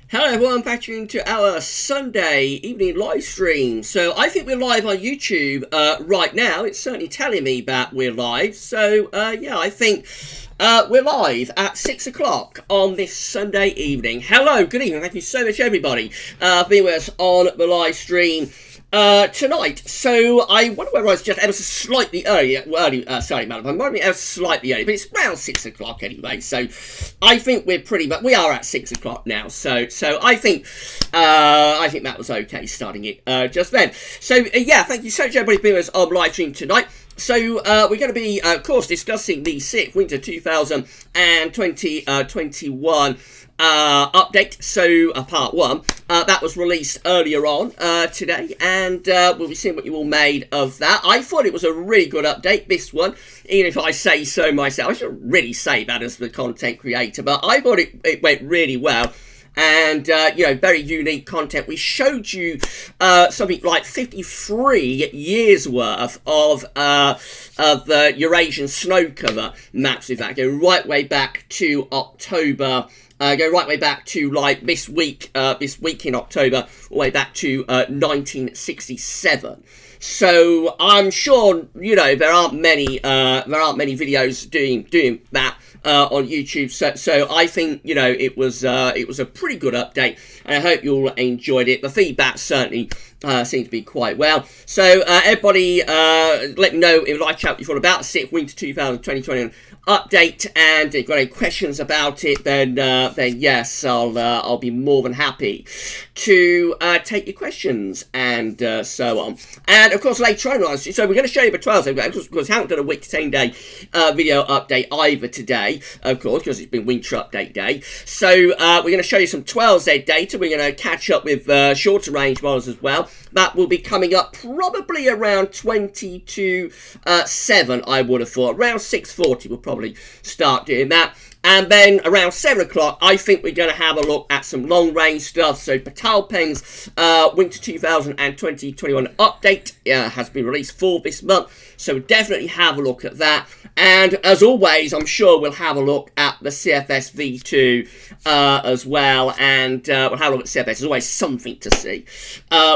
Hello everyone, back to our Sunday evening live stream. So I think we're live on YouTube right now. It's certainly telling me that we're live. So yeah, I think we're live at 6 o'clock on this Sunday evening. Hello, good evening. Thank you so much everybody for being with us on the live stream tonight. So I wonder whether I was just ever so slightly sorry madam, I'm wondering ever slightly early, but it's around 6 o'clock anyway, so I think we're we are at 6 o'clock now, so I think that was okay starting it just then. So yeah, thank you so much everybody for being with us on live stream tonight. So we're going to be of course discussing the CFS Winter 2021 update, so part 1 that was released earlier on today, and we'll be seeing what you all made of that. I thought it was a really good update, this one, even if I say so myself. I shouldn't really say that as the content creator, but I thought it went really well. And, you know, very unique content. We showed you something like 53 years worth of the Eurasian snow cover maps, with that, go right way back to October. Go right way back to like this week in October, all the way back to 1967. So I'm sure, you know, there aren't many videos doing that on YouTube. So I think, you know, it was a pretty good update, and I hope you all enjoyed it. The feedback certainly seems to be quite well. So everybody, let me know in the live chat what you thought about the CFS Winter 2020 update, and if you've got any questions about it, then yes, I'll be more than happy to take your questions and so on. And of course later on, so we're going to show you the 12 because we haven't done a week to 10 day video update either today, of course, because it's been winter update day. So we're going to show you some 12Z data. We're going to catch up with shorter range models as well. That will be coming up probably around 20 to 7, I would have thought. Around 6:40 we'll probably start doing that. And then around 7 o'clock, I think we're going to have a look at some long-range stuff. So Peitao Peng's Winter 2021 update has been released for this month. So definitely have a look at that. And as always, I'm sure we'll have a look at the CFS V2 as well. And we'll have a look at CFS. There's always something to see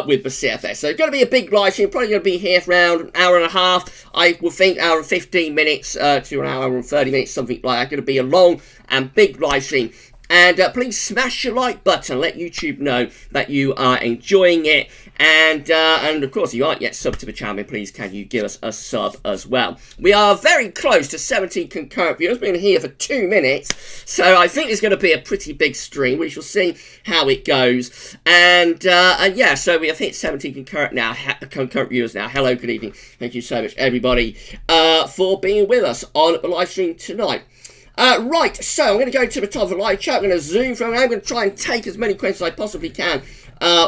with the CFS. So it's going to be a big live stream. Probably going to be here for around an hour and a half. I would think hour and 15 minutes to an hour and 30 minutes, something like that. Going to be a long and big live stream. And please smash your like button. Let YouTube know that you are enjoying it. And of course, if you aren't yet subbed to the channel, please can you give us a sub as well. We are very close to 17 concurrent viewers. We've been here for 2 minutes. So I think it's going to be a pretty big stream. We shall see how it goes. And yeah, so we have hit 17 concurrent viewers now. Hello, good evening. Thank you so much, everybody, for being with us on the live stream tonight. Right, so I'm going to go to the top of the live chat. I'm going to zoom from. I'm going to try and take as many questions as I possibly can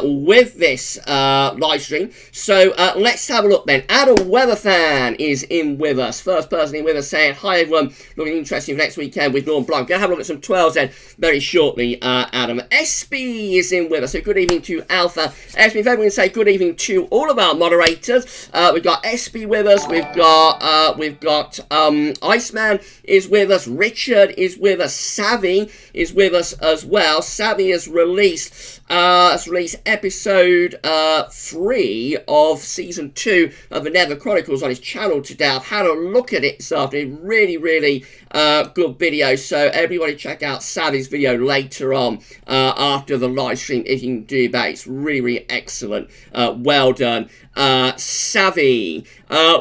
with this live stream. So let's have a look then. Adam Weatherfan is in with us. First person in with us saying, hi everyone, looking interesting for next weekend with Norm Blanc. Going to have a look at some 12s then very shortly, Adam. SB is in with us. So good evening to Alpha. SB, if everyone can say good evening to all of our moderators. We've got SB with us. We've got Iceman is with us. Richard is with us. Savvy is with us as well. Savvy has released episode 3 of season 2 of the Never Chronicles on his channel today. I've had a look at it this afternoon. Really good video. So everybody check out Savvy's video later on after the live stream if you can do that. It's really excellent. Well done, Savvy.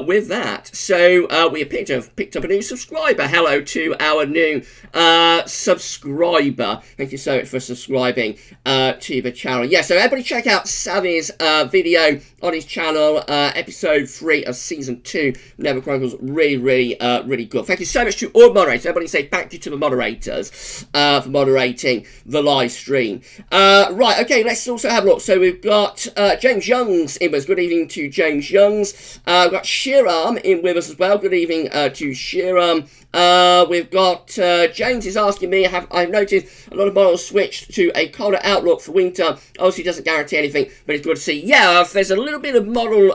With that, so we appear to have picked up a new subscriber. Hello to our new subscriber. Thank you so much for subscribing to the channel. Yeah, so everybody check out Savvy's video on his channel, episode 3 of season 2, Never Chronicles. Really good. Thank you so much to all moderators. Everybody say thank you to the moderators for moderating the live stream. Right, okay, let's also have a look. So we've got James Youngs in with us. Good evening to James Youngs. We've got Shiram in with us as well. Good evening to Shiram We've got James is asking me, I've noticed a lot of models switched to a colder outlook for winter. Obviously doesn't guarantee anything, but it's good to see. Yeah, there's a little bit of model,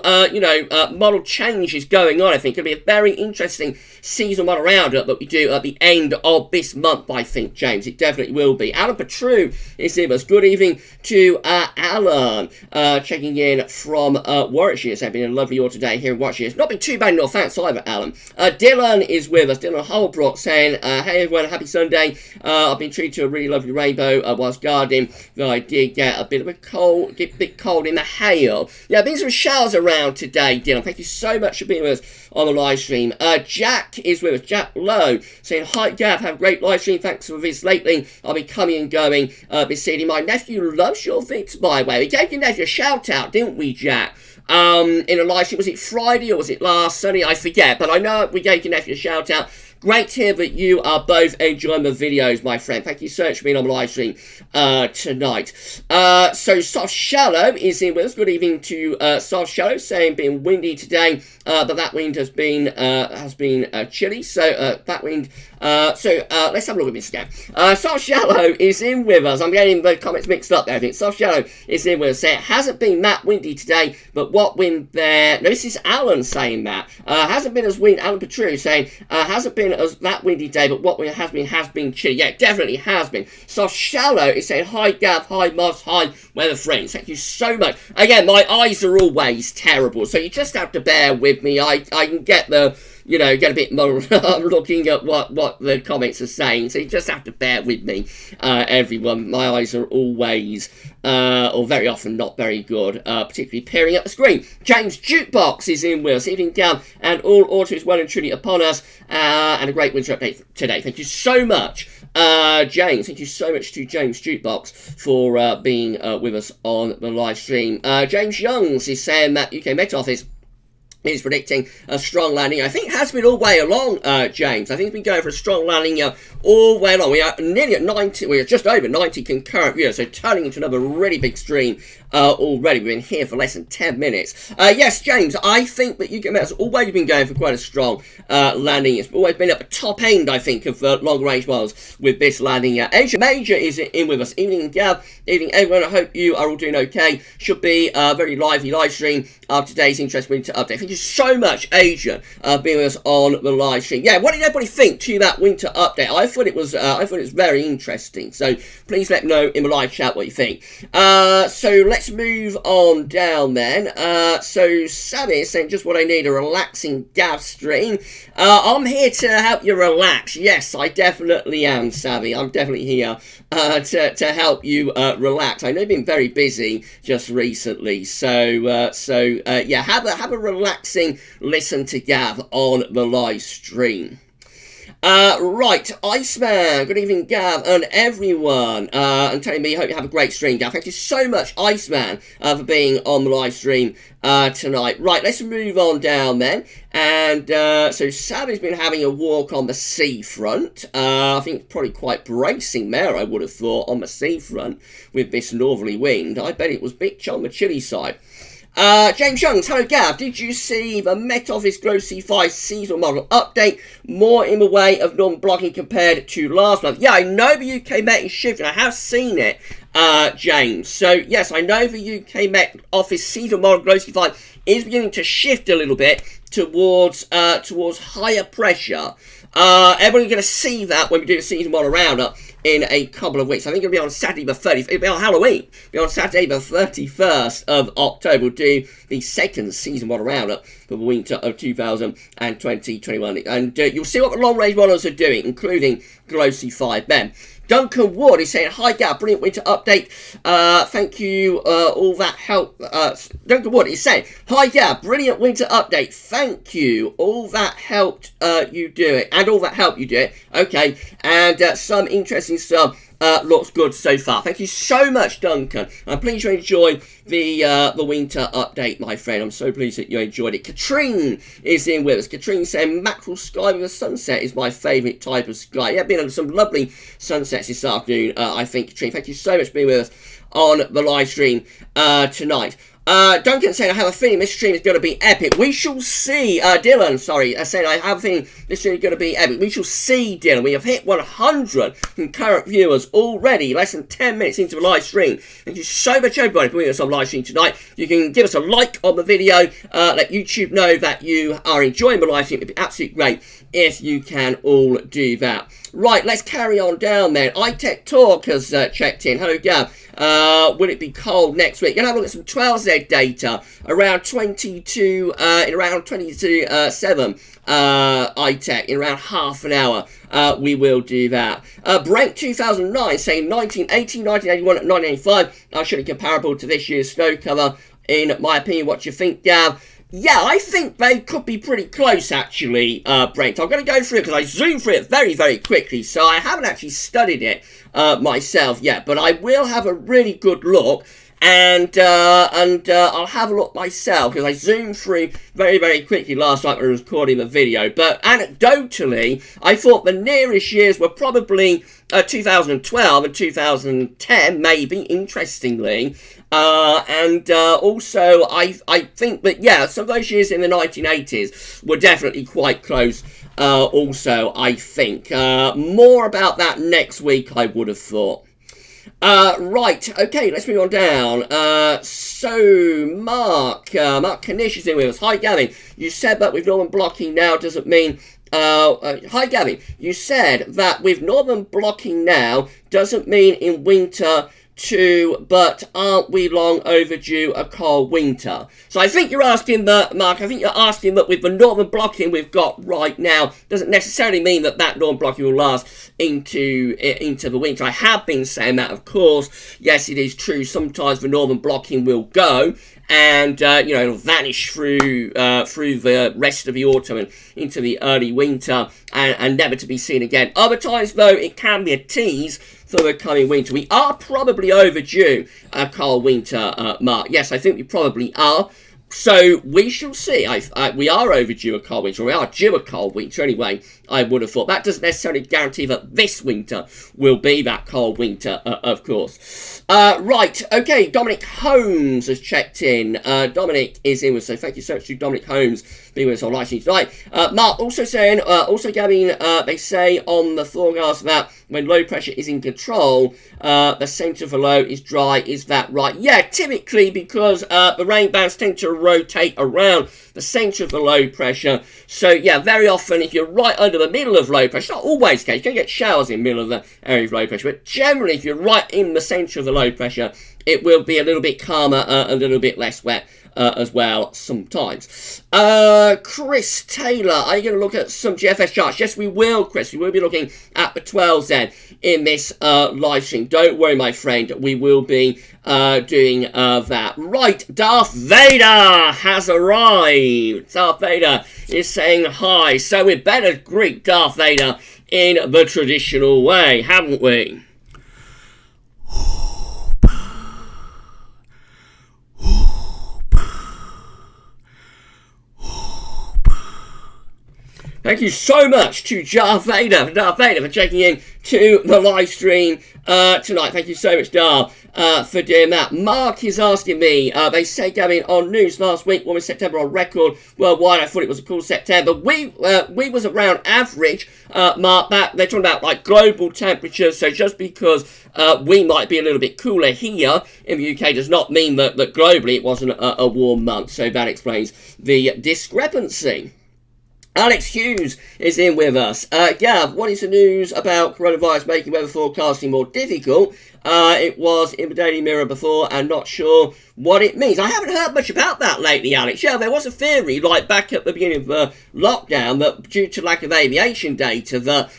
model changes going on. I think it'll be a very interesting seasonal model roundup that we do at the end of this month, I think, James. It definitely will be. Alan Petru is with us. Good evening to Alan, checking in from Warwickshire. It's been a lovely autumn day here in Warwickshire. It's not been too bad in Northampton either, Alan. Dylan is with us. Dylan Holbrook saying, hey everyone, happy Sunday. I've been treated to a really lovely rainbow whilst gardening, though I did get a bit of a bit cold in the hail. Yeah, there's some showers around today, Dylan. Thank you so much for being with us on the live stream. Jack is with us. Jack Lowe saying, hi Gav, have a great live stream. Thanks for this lately. I'll be coming and going this evening. My nephew loves your vids, by the way. We gave your nephew a shout out, didn't we, Jack? In a live stream, was it Friday or was it last Sunday? I forget, but I know we gave your nephew a shout out. Great to hear that you are both enjoying the videos, my friend. Thank you so much for being on the live stream tonight. So Soft Shallow is in with us. Good evening to Soft Shallow, saying being windy today, but that wind has been chilly. So that wind. Let's have a look at this again. Soft Shallow is in with us. I'm getting the comments mixed up there, I think. Soft Shallow is in with us. Saying it hasn't been that windy today, but what wind there? No, this is Alan saying that. Hasn't been as wind. Alan Petru saying hasn't been as that windy day, but what has been chilly. Yeah, it definitely has been. Soft Shallow is saying hi Gav, hi Moss, hi weather friends. Thank you so much. Again, my eyes are always terrible, so you just have to bear with me. I can get the get a bit more looking at what the comments are saying, so you just have to bear with me, everyone. My eyes are always, or very often, not very good, particularly peering at the screen. James Jukebox is in with us, evening down, and all autumn is well and truly upon us, and a great winter update today. Thank you so much, James. Thank you so much to James Jukebox for being with us on the live stream. James Youngs is saying that UK Met Office is predicting a strong landing. I think it has been all the way along, James. I think it's been going for a strong landing all the way along. We are nearly at 90, we're just over 90 concurrent viewers, so turning into another really big stream already. We've been here for less than 10 minutes. Yes, James, I think that UK Met has always been going for quite a strong landing. It's always been at the top end, I think, of long range models with this landing. Asia Major is in with us. Evening, Gav. Evening, everyone. I hope you are all doing okay. Should be a very lively live stream of today's interest winter update. Thank you so much, Asia, being with us on the live stream. Yeah, what did everybody think to that winter update? I thought it was very interesting. So please let me know in the live chat what you think. So let's move on down then. So Sammy is saying just what I need, a relaxing Gav stream. I'm here to help you relax. Yes, I definitely am, Savvy. I'm definitely here to help you relax. I know you've been very busy just recently, so yeah, have a relaxing listen to Gav on the live stream. Right, Iceman, good evening, Gav, and everyone, and telling me, hope you have a great stream, Gav. Thank you so much, Iceman, for being on the live stream tonight. Right, let's move on down then, and so Savvy's been having a walk on the seafront. I think probably quite bracing there, I would have thought, on the seafront with this northerly wind. I bet it was bitch on the chilly side. James Youngs, hello Gav, did you see the Met Office Glow C5 seasonal model update? More in the way of non-blocking compared to last month. Yeah, I know the UK Met is shifting. I have seen it, James. So, yes, I know the UK Met Office seasonal model Glow C5 is beginning to shift a little bit towards higher pressure. Everybody's going to see that when we do the season model roundup in a couple of weeks. I think it'll be on Saturday the 30th. It'll be on Halloween. It'll be on Saturday the 31st of October. We'll do the second season model roundup for the winter of 2020-21. And you'll see what the long range models are doing, including Glow C5 Men. Duncan Ward is saying, hi Gav, brilliant winter update. Thank you, all that help. Duncan Ward is saying, hi Gav, brilliant winter update. Thank you, all that helped you do it. And all that helped you do it. Okay, and some interesting stuff. Looks good so far. Thank you so much, Duncan. I'm pleased you enjoyed the winter update, my friend. I'm so pleased that you enjoyed it. Katrine is in with us. Katrine saying mackerel sky with a sunset is my favourite type of sky. Yeah, been on some lovely sunsets this afternoon, I think, Katrine. Thank you so much for being with us on the live stream tonight. Duncan saying, I have a feeling this stream is going to be epic. We shall see. Dylan, sorry, saying, I have a feeling this stream is going to be epic. We shall see, Dylan. We have hit 100 concurrent viewers already, less than 10 minutes into the live stream. Thank you so much, everybody, for being us on live stream tonight. You can give us a like on the video, let YouTube know that you are enjoying the live stream. It'd be absolutely great if you can all do that. Right, let's carry on down then. iTech Talk has checked in. Hello, Gav. Will it be cold next week? Gonna have a look at some 12Z data around 22 in around 22.7 iTech in around half an hour. We will do that. Brent 2009 saying 1980, 1981, 1985 are surely comparable to this year's snow cover. In my opinion, what do you think, Gav? Yeah, I think they could be pretty close, actually, Brent. I'm going to go through it because I zoomed through it very, very quickly, so I haven't actually studied it myself yet, but I will have a really good look, and I'll have a look myself because I zoomed through very, very quickly last night when I was recording the video. But anecdotally, I thought the nearest years were probably 2012 and 2010, maybe, interestingly. Also, I think that, yeah, some of those years in the 1980s were definitely quite close, also, I think. More about that next week, I would have thought. Right, okay, let's move on down. So, Mark Kanish is in with us. Hi, Gavin. You said that with northern blocking now doesn't mean... hi, Gavin. You said that with northern blocking now doesn't mean in winter... but aren't we long overdue a cold winter? So I think you're asking that, Mark, I think you're asking that with the northern blocking we've got right now, doesn't necessarily mean that that northern blocking will last into the winter. I have been saying that, of course. Yes, it is true. Sometimes the northern blocking will go, and it'll vanish through the rest of the autumn and into the early winter, and never to be seen again. Other times, though, it can be a tease for the coming winter. We are probably overdue a cold winter, Mark. Yes, I think we probably are. So we shall see. We are overdue a cold winter. We are due a cold winter anyway, I would have thought. That doesn't necessarily guarantee that this winter will be that cold winter, of course. Right, okay, Dominic Holmes has checked in. Dominic is in with us, so thank you so much to Dominic Holmes being with us on live stream tonight. Mark also saying, also Gavin, they say on the forecast that when low pressure is in control, the centre of the low is dry. Is that right? Yeah, typically because the rain bands tend to rotate around the centre of the low pressure. So yeah, very often if you're right under the middle of low pressure, not always the case, you can get showers in the middle of the area of low pressure, but generally if you're right in the centre of the low pressure, it will be a little bit calmer, a little bit less wet as well sometimes. Chris Taylor, are you going to look at some GFS charts? Yes, we will, Chris. We will be looking at the 12Z in this live stream. Don't worry, my friend. We will be doing that. Right, Darth Vader has arrived. Darth Vader is saying hi. So we better greet Darth Vader in the traditional way, haven't we? Thank you so much to Darth Vader for checking in to the live stream tonight. Thank you so much, Darth, for doing that. Mark is asking me, they say, Gavin, on news last week, when was September on record worldwide? I thought it was a cool September. We was around average, Mark. That they're talking about like global temperatures. So just because we might be a little bit cooler here in the UK does not mean that globally it wasn't a warm month. So that explains the discrepancy. Alex Hughes is in with us. Gav, what is the news about coronavirus making weather forecasting more difficult? It was in the Daily Mirror before and not sure what it means. I haven't heard much about that lately, Alex. Yeah, there was a theory, like back at the beginning of the lockdown, that due to lack of aviation data, that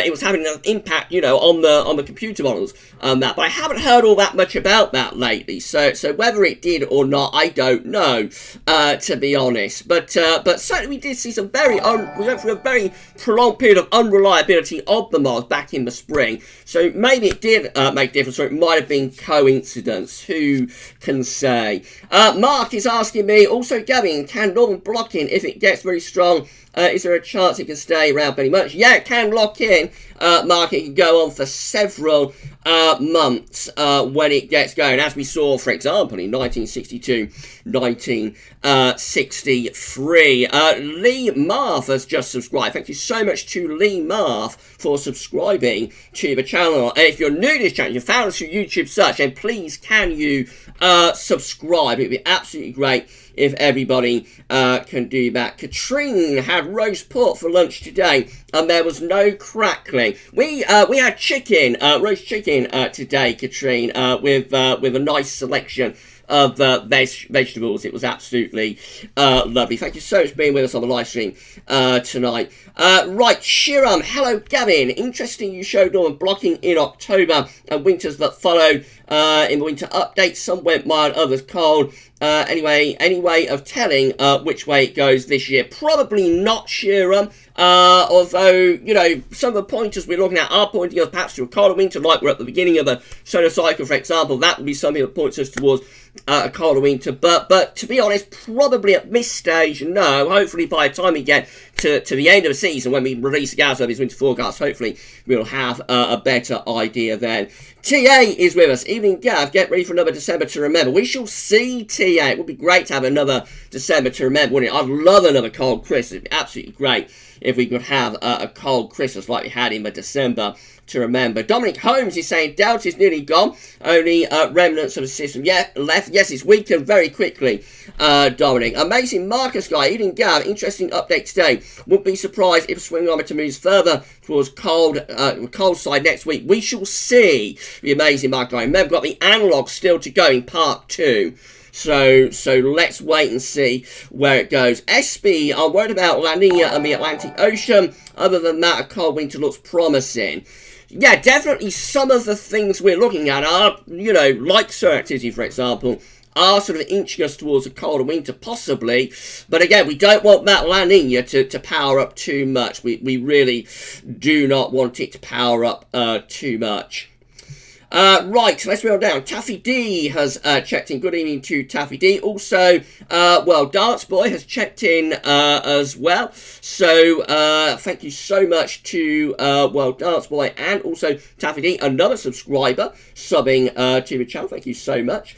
it was having an impact, on the computer models that. But I haven't heard all that much about that lately. So whether it did or not, I don't know, to be honest. But certainly we did see some we went through a very prolonged period of unreliability of the models back in the spring. So maybe it did make a difference, or it might have been coincidence. Who can say? Mark is asking me, also, Gavin, can northern blocking, if it gets very strong, Is there a chance it can stay around pretty much? Yeah, it can lock in, Mark. It can go on for several months when it gets going, as we saw, for example, in 1962, 1963. Lee Marth has just subscribed. Thank you so much to Lee Marth for subscribing to the channel. And if you're new to this channel, you found us through YouTube search, then please can you subscribe? It'd be absolutely great if everybody can do that. Katrine had roast pork for lunch today, and there was no crackling. We had chicken, roast chicken today, Katrine, with a nice selection of vegetables. It was absolutely lovely. Thank you so much for being with us on the live stream tonight. Right, Shiram, hello Gavin. Interesting you showed Norman blocking in October and winters that followed in the winter update. Some went mild, others cold. Anyway, any way of telling which way it goes this year? Probably not, Shiram. Although, you know, some of the pointers we're looking at are pointing us perhaps to a colder winter, like we're at the beginning of the solar cycle, for example. That would be something that points us towards a colder winter. But to be honest, probably at this stage, no. Hopefully by the time we get to the end of the season, when we release the GavsWeatherVids winter forecast, hopefully we'll have a better idea then. TA is with us. Evening, Gav. Get ready for another December to remember. We shall see, TA. It would be great to have another December to remember, wouldn't it? I'd love another cold Christmas. It'd be absolutely great if we could have a cold Christmas like we had in the December to remember. Dominic Holmes is saying Delta is nearly gone. Only remnants of the system left. Yes, it's weakened very quickly, Dominic. Amazing Marcus guy. Evening, Gav. Interesting update today. Wouldn't be surprised if swingometer moves further towards cold side next week. We shall see. The amazing Mark guy. Remember, got the analog still to go in part 2. So let's wait and see where it goes. SB, I'm worried about La Nina and the Atlantic Ocean. Other than that, a cold winter looks promising. Yeah, definitely some of the things we're looking at are, you know, like solar activity, for example, are sort of inching us towards a colder winter, possibly. But again, we don't want that La Nina to power up too much. We really do not want it to power up too much. Right, let's move on down. Taffy D has checked in. Good evening to Taffy D. Also, well, Dance Boy has checked in as well. So, thank you so much to, well, Dance Boy and also Taffy D, another subscriber, subbing to the channel. Thank you so much.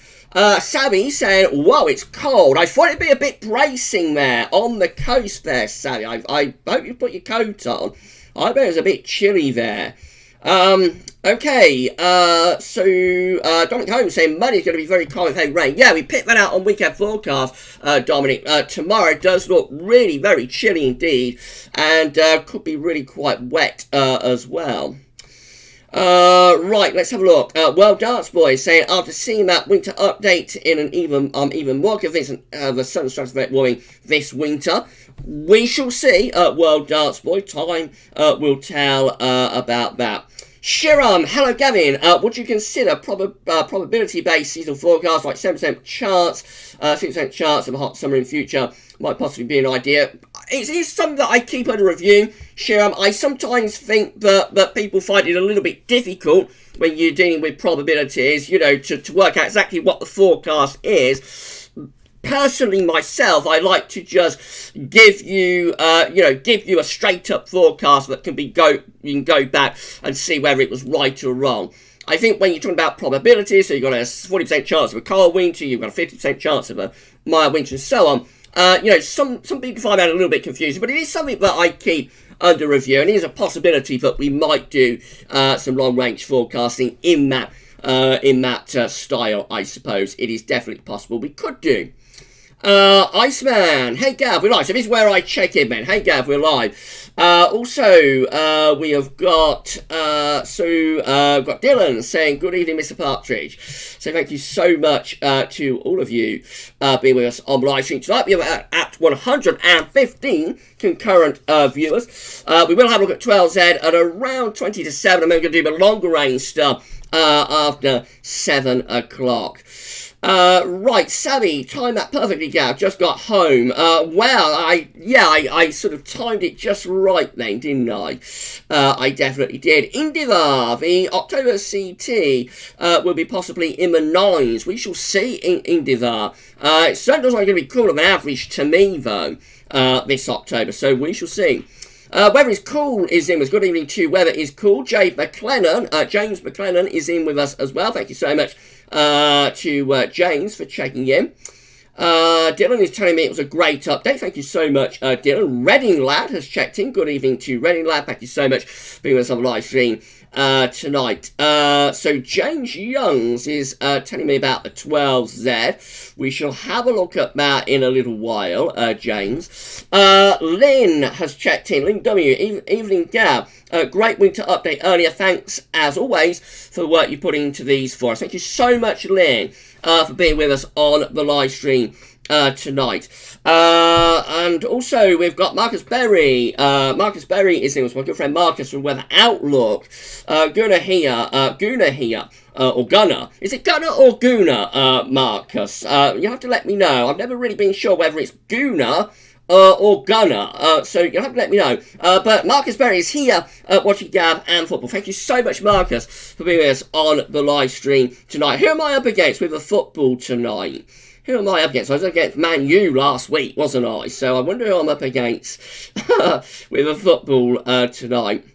Savvy saying, whoa, it's cold. I thought it'd be a bit bracing there on the coast there, Savvy. I hope you put your coat on. I bet it's a bit chilly there. Okay, so Dominic Holmes saying Monday's going to be very cold with heavy rain. Yeah, we picked that out on weekend forecast, Dominic. Tomorrow does look really very chilly indeed, and could be really quite wet as well. Right, let's have a look. Well, Dance Boy saying, after seeing that winter update in an even more convincing the sun stratospheric warming this winter, we shall see. Well, Dance Boy, time will tell about that. Shiram, hello Gavin. Would you consider probability-based seasonal forecast like 7% chance, 6% chance of a hot summer in future might possibly be an idea? It is something that I keep under review, Shiram. I sometimes think that people find it a little bit difficult when you're dealing with probabilities, you know, to work out exactly what the forecast is. Personally, myself, I like to just give you, give you a straight-up forecast that can you can go back and see whether it was right or wrong. I think when you're talking about probabilities, so you've got a 40% chance of a cold winter, you've got a 50% chance of a mild winter, and so on. Some people find that a little bit confusing, but it is something that I keep under review, and it is a possibility that we might do some long-range forecasting in that style. I suppose it is definitely possible we could do. Iceman, hey Gav, we're live. So this is where I check in, man. Hey Gav, we're live. Also, we have got got Dylan saying good evening, Mr. Partridge. So thank you so much to all of you being with us on the live stream tonight. We are at 115 concurrent viewers. We will have a look at 12Z at around 20 to 7, and then we're going to do the longer range stuff after 7 o'clock. Right, Savvy, timed that perfectly, Gav. Just got home. I sort of timed it just right then, didn't I? I definitely did. Indivar, the October CT will be possibly in the 9s. We shall see in Indivar. It certainly looks like it's going to be cooler than average to me, though. this October. So we shall see. Weather is Cool is in with us. Good evening to Weather is Cool. James McLennan is in with us as well. Thank you so much to James for checking in. Dylan is telling me it was a great update. Thank you so much, Dylan. Reading Lad has checked in. Good evening to Reading Lad. Thank you so much for being with us on the live stream tonight. So James Youngs is telling me about the 12Z. We shall have a look at that in a little while, James. Lynn has checked in. Lynn W. Evening Gav. Great winter update earlier. Thanks, as always, for the work you put into these for us. Thank you so much, Lynn, for being with us on the live stream tonight. And also, we've got Marcus Berry. Marcus Berry is in with my good friend Marcus from Weather Outlook. Gunnar here. Or Gunnar. Is it Gunnar or Gunnar, Marcus? You have to let me know. I've never really been sure whether it's Gunnar or Gunnar, so you'll have to let me know. But Marcus Berry is here watching Gav and football. Thank you so much, Marcus, for being with us on the live stream tonight. Who am I up against with the football tonight? Who am I up against? I was up against Man U last week, wasn't I? So I wonder who I'm up against with the football tonight.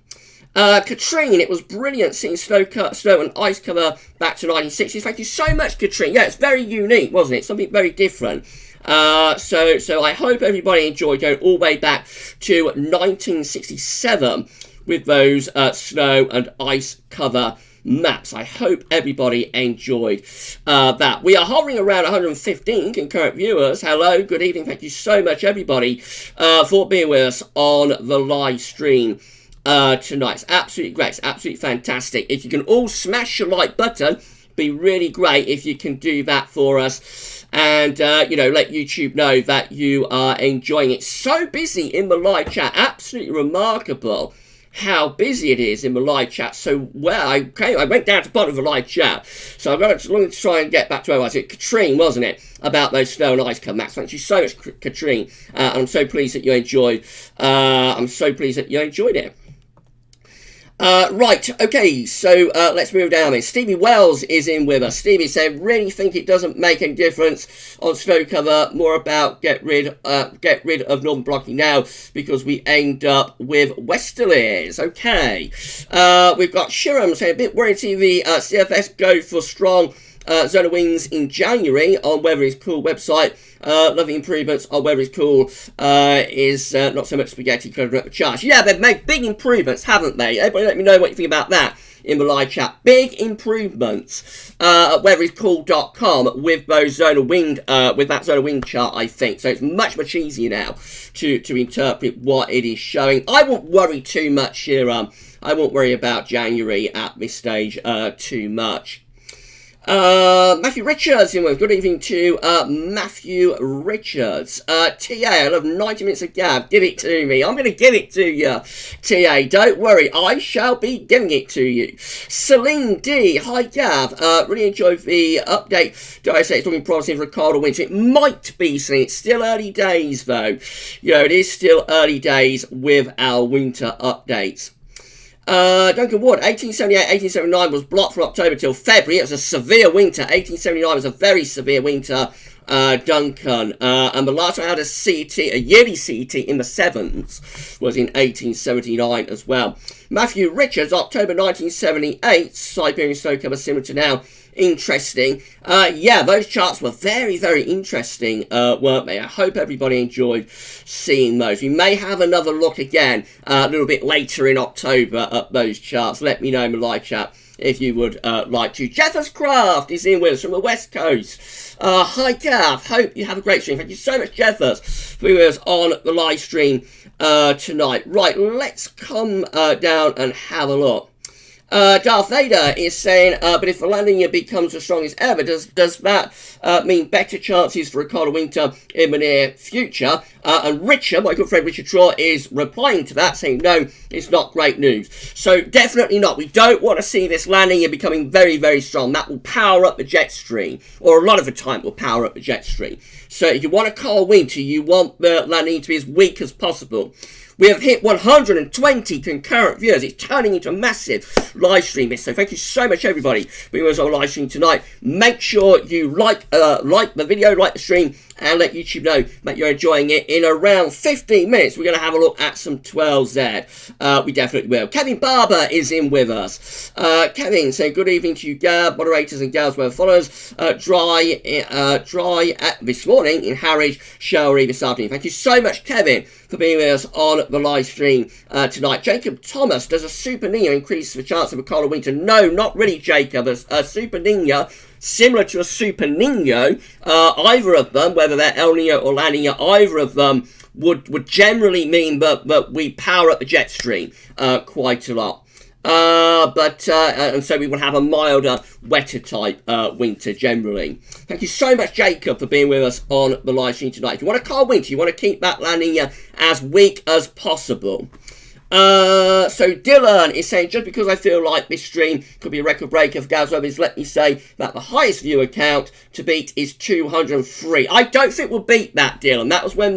Katrine, it was brilliant seeing snow and ice cover back to 1960s. Thank you so much, Katrine. Yeah, it's very unique, wasn't it? Something very different. So I hope everybody enjoyed going all the way back to 1967 with those snow and ice cover maps. I hope everybody enjoyed that. We are hovering around 115 concurrent viewers. Hello, good evening. Thank you so much, everybody, for being with us on the live stream tonight. It's absolutely great. It's absolutely fantastic. If you can all smash your like button, be really great if you can do that for us. And, let YouTube know that you are enjoying it. So busy in the live chat. Absolutely remarkable how busy it is in the live chat. So, I went down to the bottom of the live chat. So I'm going to try and get back to where I was. Katrine, wasn't it? About those snow and ice cover maps. Thank you so much, Katrine. I'm so pleased that you enjoyed. It. Right, okay, so let's move down then. Stevie Wells is in with us. Stevie said, really think it doesn't make any difference on snow cover, more about get rid of northern blocking now, because we end up with westerlies. Okay, we've got Shiram saying, a bit worried to see the CFS go for strong zone of winds in January on Weather is Cool website. Lovely improvements on Weather is Cool is not so much spaghetti charge. Yeah, they've made big improvements, haven't they? Everybody let me know what you think about that in the live chat. Big improvements at weatheriscool.com with those zone of wind, with that zone of wind chart, I think. So it's much easier now to interpret what it is showing. I won't worry too much here. I won't worry about January at this stage too much. Matthew Richards in with. Good evening to Matthew Richards. TA, I love 90 minutes of Gav. Give it to me. I'm going to give it to you, TA. Don't worry. I shall be giving it to you. Celine D. Hi, Gav. Really enjoyed the update. Dare I say it's looking promising for a colder winter? It might be, Celine. It's still early days, though. It is still early days with our winter updates. Duncan Wood, 1878, 1879 was blocked from October till February. It was a severe winter. 1879 was a very severe winter, Duncan. And the last time I had a yearly CET in the 7s was in 1879 as well. Matthew Richards, October 1978, Siberian snow cover similar to now. Interesting. Yeah, those charts were very interesting, weren't they? I hope everybody enjoyed seeing those. We may have another look again a little bit later in October at those charts. Let me know in the live chat if you would like to. Jeffers Craft is in with us from the West Coast. Hi, Gav. Hope you have a great stream. Thank you so much, Jeffers, for being with us on the live stream tonight. Right, let's come down and have a look. Darth Vader is saying, but if the La Nina becomes as strong as ever, does that mean better chances for a colder winter in the near future? And Richard, my good friend Richard Traw, is replying to that, saying, no, it's not great news. So definitely not. We don't want to see this La Nina becoming very strong. That will power up the jet stream, or a lot of the time will power up the jet stream. So if you want a cold winter, you want the La Nina to be as weak as possible. We have hit 120 concurrent viewers. It's turning into a massive live stream. So thank you so much, everybody, for being with us on live stream tonight. Make sure you like the video, like the stream, and let YouTube know that you're enjoying it. In around 15 minutes, we're going to have a look at some 12Z. We definitely will. Kevin Barber is in with us. Kevin saying good evening to you, Gav, moderators and Gavs Weather followers. Dry this morning in Harwich, showery this afternoon. Thank you so much, Kevin, for being with us on the live stream tonight. Jacob Thomas, does a Super Nino increase the chance of a colder winter? No, not really, Jacob. A Super Nino, similar to a Super Nino, either of them, whether they're El Nino or La Nina, either of them would generally mean that we power up the jet stream quite a lot. And so we will have a milder, wetter type winter generally. Thank you so much, Jacob, for being with us on the live stream tonight. If you want a cold winter, you want to keep that La Nina as weak as possible. So Dylan is saying, just because I feel like this stream could be a record breaker for GavsWeatherVids, let me say that the highest viewer count to beat is 203. I don't think we'll beat that, Dylan. That was when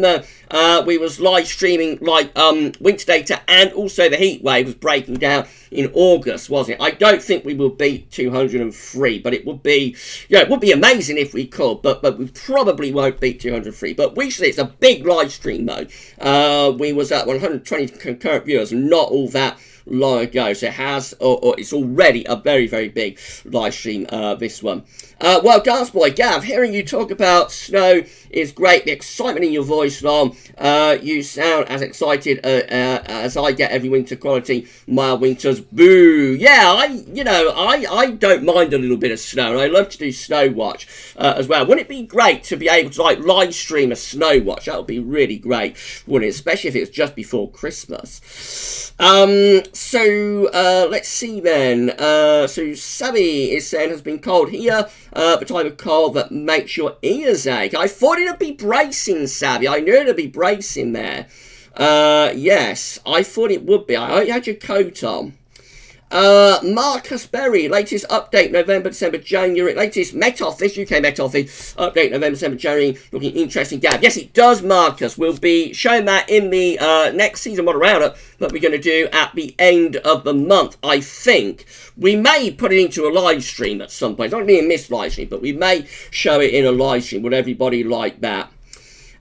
we was live streaming like winter data, and also the heat wave was breaking down in August, wasn't it? I don't think we will beat 203, but it would be, it would be amazing if we could, but we probably won't beat 203. But we see it's a big live stream though. We was at 120 concurrent viewers not all that long ago, so it has, or it's already a very, very big live stream, this one. Well, Dance Boy Gav, hearing you talk about snow is great. The excitement in your voice, Lon. You sound as excited as I get every winter. Quality mild winters. Boo. Yeah, I don't mind a little bit of snow, and I love to do snow watch as well. Wouldn't it be great to be able to like live stream a snow watch? That would be really great, wouldn't it? Especially if it was just before Christmas. So let's see then. So Savvy is saying has been cold here. The type of cold that makes your ears ache. I thought it'd be bracing, Savvy. I knew it'd be bracing there. Yes, I thought it would be. I hope you had your coat on. Marcus Berry, latest update November, December, January, latest Met Office, UK Met Office update November, December, January, looking interesting, Gav. Yes, it does, Marcus. We'll be showing that in the next season model roundup that we're going to do at the end of the month, I think. We may put it into a live stream at some point. It's not going to be in this live stream, but we may show it in a live stream. Would everybody like that?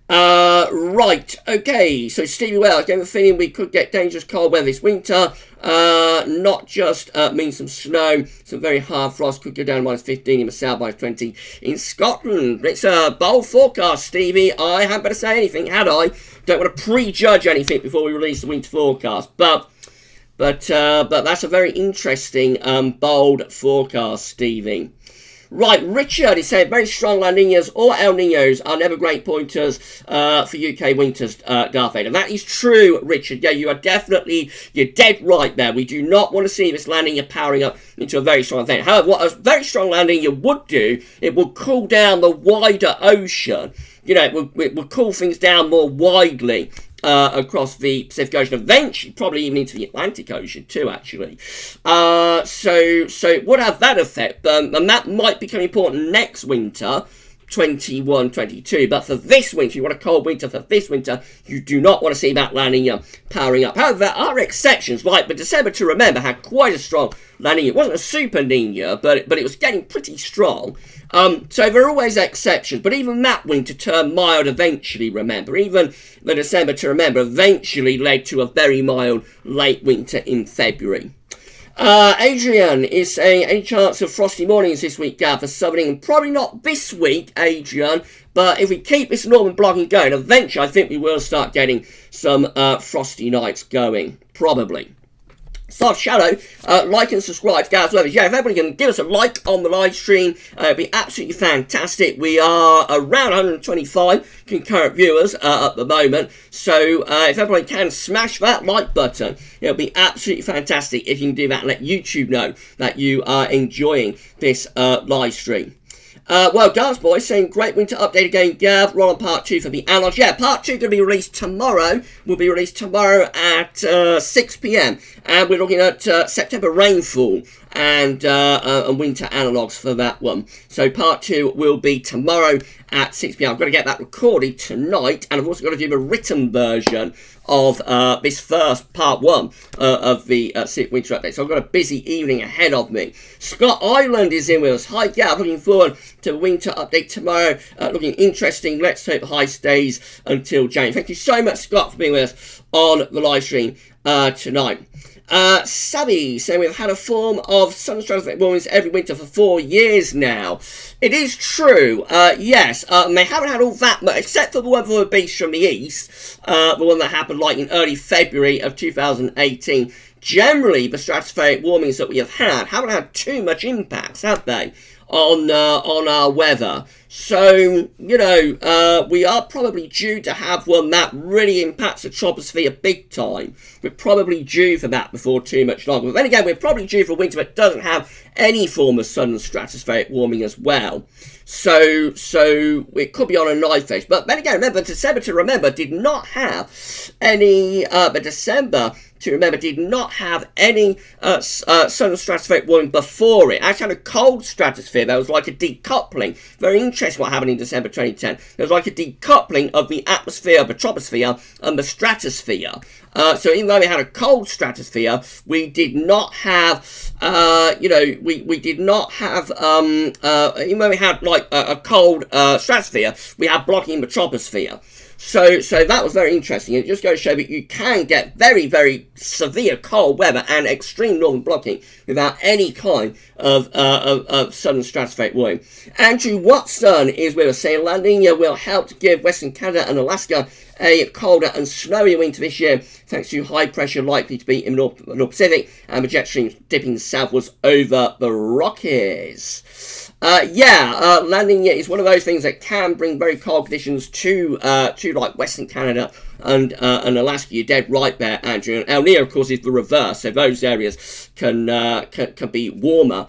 Right, okay, so Stevie Wells, I have a feeling we could get dangerous cold weather this winter. Not just mean some snow, some very hard frost, could go down to -15 in the south, -20 in Scotland. It's a bold forecast, Stevie. I haven't better say anything, had I? Don't want to prejudge anything before we release the winter forecast, but that's a very interesting, bold forecast, Stevie. Right, Richard is saying very strong La Ninas or El Ninos are never great pointers for UK winters, Darth Vader. That is true, Richard. Yeah, you're dead right there. We do not want to see this La Nina powering up into a very strong event. However, what a very strong La Nina would do, it would cool down the wider ocean. It would cool things down more widely. Across the Pacific Ocean, eventually probably even into the Atlantic Ocean too, actually. So it would have that effect, and that might become important next winter, 21-22. But for this winter, you want a cold winter. For this winter, you do not want to see that La Nina powering up. However, there are exceptions, like the December to Remember had quite a strong La Nina. It wasn't a Super Nina, but it was getting pretty strong. So there are always exceptions, but even that winter turned mild eventually, remember. Even the December to Remember eventually led to a very mild late winter in February. Adrian is saying, any chance of frosty mornings this week, Gav, for Southern England? Probably not this week, Adrian, but if we keep this northern blogging going, eventually I think we will start getting some frosty nights going, probably. Soft Shadow, like and subscribe to GavsWeatherVids. Yeah, if everybody can give us a like on the live stream, it'd be absolutely fantastic. We are around 125 concurrent viewers at the moment, so if everybody can smash that like button, it'll be absolutely fantastic if you can do that and let YouTube know that you are enjoying this live stream. Well, Dance Boy saying, great winter update again, Gav. Roll on part 2 for the Analog. Yeah, part 2 going to be released tomorrow. Will be released tomorrow at 6 p.m. And we're looking at September rainfall and winter analogues for that one. So part 2 will be tomorrow at 6 p.m. I've got to get that recorded tonight, and I've also got to do the written version of this first part 1 of the winter update. So I've got a busy evening ahead of me. Scott Island is in with us. Hi, Gav. Looking forward to the winter update tomorrow. Looking interesting. Let's hope the high stays until January. Thank you so much, Scott, for being with us on the live stream tonight. Savvy saying we've had a form of sun stratospheric warmings every winter for 4 years now. It is true, yes. They haven't had all that much, except for the one for the beast from the east, the one that happened like in early February of 2018. Generally, the stratospheric warmings that we have had haven't had too much impact, have they, on our weather? So, you know, we are probably due to have one that really impacts the troposphere big time. We're probably due for that before too much longer. But then again, we're probably due for a winter that doesn't have any form of southern stratospheric warming as well. So it could be on a knife edge. But then again, remember, December to remember did not have any, December to remember did not have any southern stratospheric warming before it. Actually had a cold stratosphere. There was like a decoupling. Very interesting what happened in December 2010. There was like a decoupling of the atmosphere, the troposphere, and the stratosphere. So even though we had a cold stratosphere, we did not have, we did not have, even though we had like a cold stratosphere, we had blocking the troposphere. So that was very interesting. It just goes to show that you can get very, very severe cold weather and extreme northern blocking without any kind of southern stratospheric warming. Andrew Watson is with us saying La Nina will help to give Western Canada and Alaska a colder and snowier winter this year, thanks to high pressure likely to be in the North Pacific and the jet streams dipping southwards over the Rockies. La Nina is one of those things that can bring very cold conditions to like Western Canada and Alaska. You're dead right there, Andrew. And El Nino, of course, is the reverse, so those areas can be warmer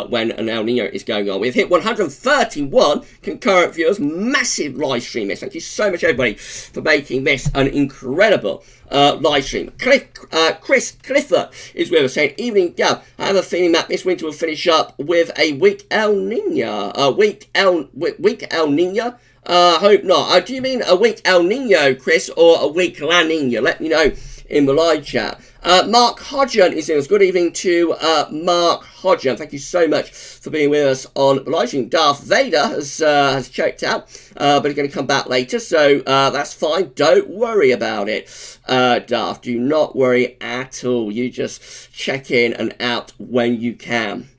when an El Nino is going on. We've hit 131 concurrent viewers, massive live stream. Thank you so much, everybody, for making this an incredible live stream. Chris Clifford is with us saying, evening, Gav. I have a feeling that this winter will finish up with a weak El Nino. Weak El Nino? Hope not. Do you mean a weak El Nino, Chris, or a weak La Nina? Let me know in the live chat. Mark Hodgen is in us. Good evening to Mark Hodgen. Thank you so much for being with us on the live stream. Darth Vader has checked out, but he's going to come back later, so that's fine. Don't worry about it, Darth. Do not worry at all. You just check in and out when you can.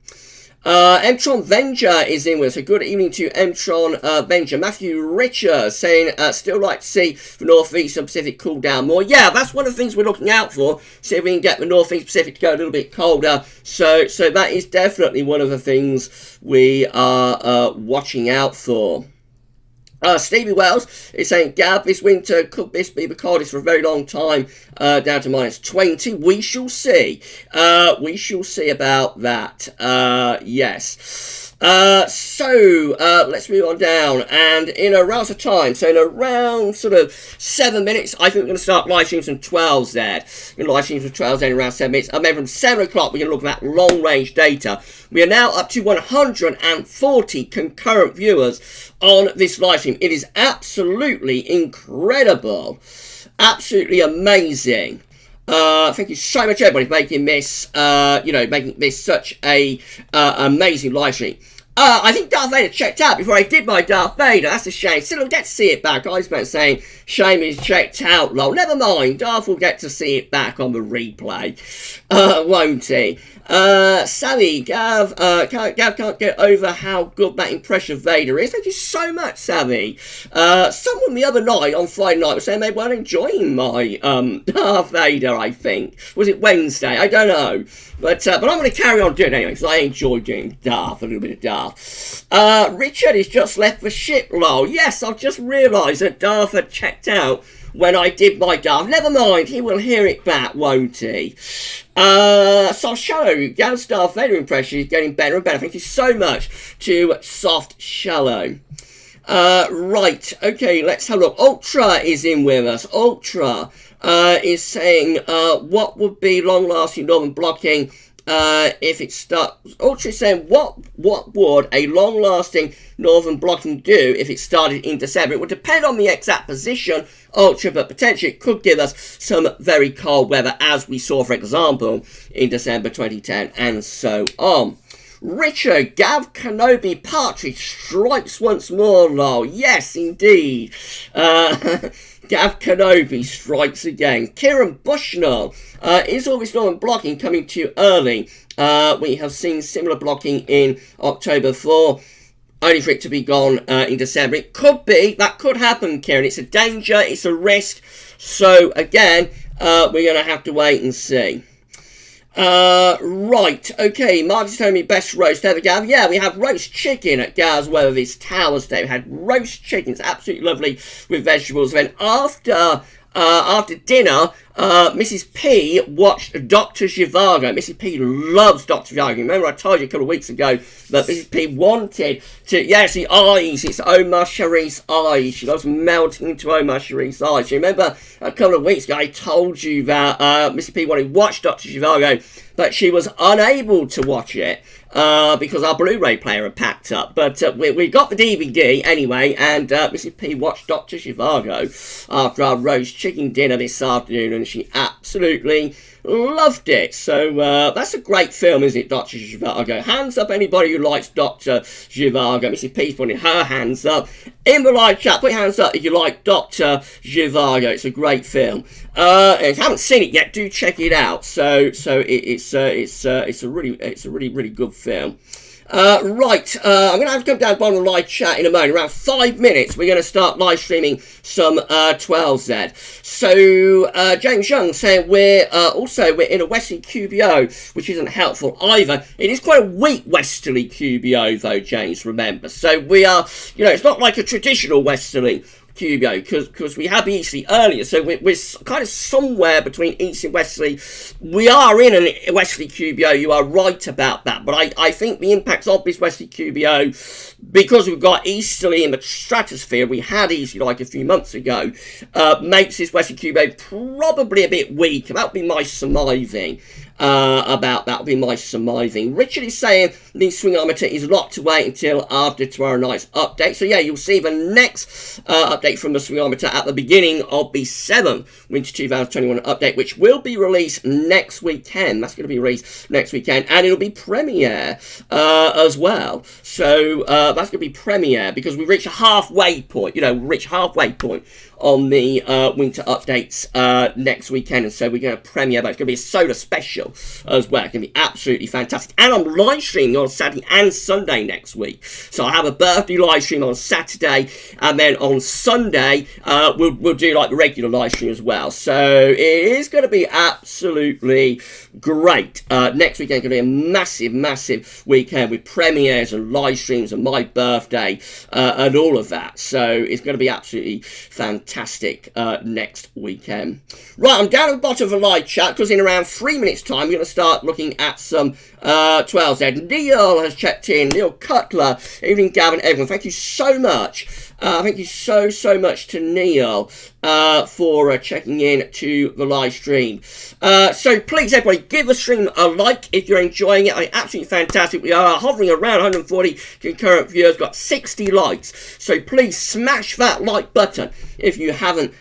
Mtron Venger is in with us. A good evening to Mtron Venger. Matthew Richards saying, still like to see the Northeast and Pacific cool down more. Yeah, that's one of the things we're looking out for. See if we can get the Northeast Pacific to go a little bit colder. So that is definitely one of the things we are watching out for. Stevie Wells is saying, Gav, this winter, could this be the coldest for a very long time, down to minus 20? We shall see. We shall see about that. Yes. Let's move on down, and in a round of time, so in around sort of 7 minutes, I think we're going to start live streams from 12 Z. We're going to live streams from 12 Z in around 7 minutes, and then from 7 o'clock, we're going to look at that long range data. We are now up to 140 concurrent viewers on this live stream. It is absolutely incredible. Absolutely amazing. Thank you so much, everybody, for making this, making this such a amazing live stream. I think Darth Vader checked out before I did my Darth Vader. That's a shame. Still don't get to see it back. I was about saying, shame he's checked out, lol. Never mind. Darth will get to see it back on the replay. Won't he? Sally, Gav can't get over how good that impression of Vader is. Thank you so much, Savvy. Someone the other night, on Friday night, was saying they weren't enjoying my Darth Vader, I think. Was it Wednesday? I don't know. But I'm going to carry on doing it anyway, because I enjoy doing Darth, a little bit of Darth. Richard has just left the ship, lol. Yes, I've just realised that Darth had checked out when I did my Darth. Never mind, he will hear it back, won't he? Soft Shallow, Gav's Darth Vader impression is getting better and better. Thank you so much to Soft Shallow. Right, okay, let's have a look. Ultra is in with us. Ultra is saying, what would be long-lasting northern blocking if it starts. Ultra is saying, what would a long-lasting northern blocking do if it started in December? It would depend on the exact position, Ultra, but potentially it could give us some very cold weather, as we saw, for example, in December 2010, and so on. Richard, Gav Kenobi Partridge strikes once more, lol. Yes, indeed. Gav Kenobi strikes again. Kieran Bushnell, is all this northern blocking coming too early? We have seen similar blocking in October 4, only for it to be gone in December. It could be, that could happen, Kieran. It's a danger, it's a risk. So, again, we're going to have to wait and see. Right, okay, Marty's telling me best roast ever, Gav. Yeah, we have roast chicken at GavsWeatherVids Towers Day. We had roast chicken, it's absolutely lovely with vegetables. Then after dinner, Mrs. P watched Dr. Zhivago. Mrs. P loves Dr. Zhivago. Remember I told you a couple of weeks ago that Mrs. P wanted to, yes, the eyes, it's Omar Sharif's eyes. She loves melting into Omar Sharif's eyes. You remember a couple of weeks ago I told you that Mrs. P wanted to watch Dr. Zhivago, but she was unable to watch it because our Blu-ray player had packed up. But we got the DVD anyway, and Mrs. P watched Dr. Zhivago after our roast chicken dinner this afternoon, and she absolutely loved it. So that's a great film, isn't it, Dr. Zhivago? Hands up anybody who likes Dr. Zhivago. Mrs. P's putting her hands up. In the live chat, put your hands up if you like Dr. Zhivago. It's a great film. If you haven't seen it yet, do check it out. So it's a really good film. Right, I'm going to have to come down to the bottom of the live chat in a moment. Around 5 minutes, we're going to start live streaming some 12Z. So, James Young saying we're in a westerly QBO, which isn't helpful either. It is quite a weak westerly QBO, though, James, remember. So we are, it's not like a traditional westerly QBO, because we had the easterly earlier, so we're kind of somewhere between easterly and westerly. We are in a westerly QBO, you are right about that, but I think the impacts of this westerly QBO, because we've got easterly in the stratosphere, we had easterly like a few months ago, makes this westerly QBO probably a bit weak. That would be my surmising. Richard is saying the swingometer is locked away until after tomorrow night's update. So yeah, you'll see the next update from the swingometer at the beginning of the 7th Winter 2021 update, which will be released next weekend. That's going to be released next weekend, and it'll be premiere as well. So that's going to be premiere because we reach a halfway point. On the winter updates next weekend, and so we're going to premiere that. It's going to be a solar special as well. It's going to be absolutely fantastic, and I'm live streaming on Saturday and Sunday next week. So I have a birthday live stream on Saturday, and then on Sunday we'll do like the regular live stream as well. So it is going to be absolutely great. Next weekend is going to be a massive weekend with premieres and live streams and my birthday and all of that. So it's going to be absolutely fantastic next weekend. Right, I'm down at the bottom of the live chat because in around 3 minutes time we're going to start looking at some 12Z. Neil has checked in. Neil Cutler. Evening, Gavin, everyone. Thank you so much. Thank you so much to Neil for checking in to the live stream. So please, everybody, give the stream a like if you're enjoying it. Absolutely fantastic. We are hovering around 140 concurrent viewers. Got 60 likes. So please smash that like button if you haven't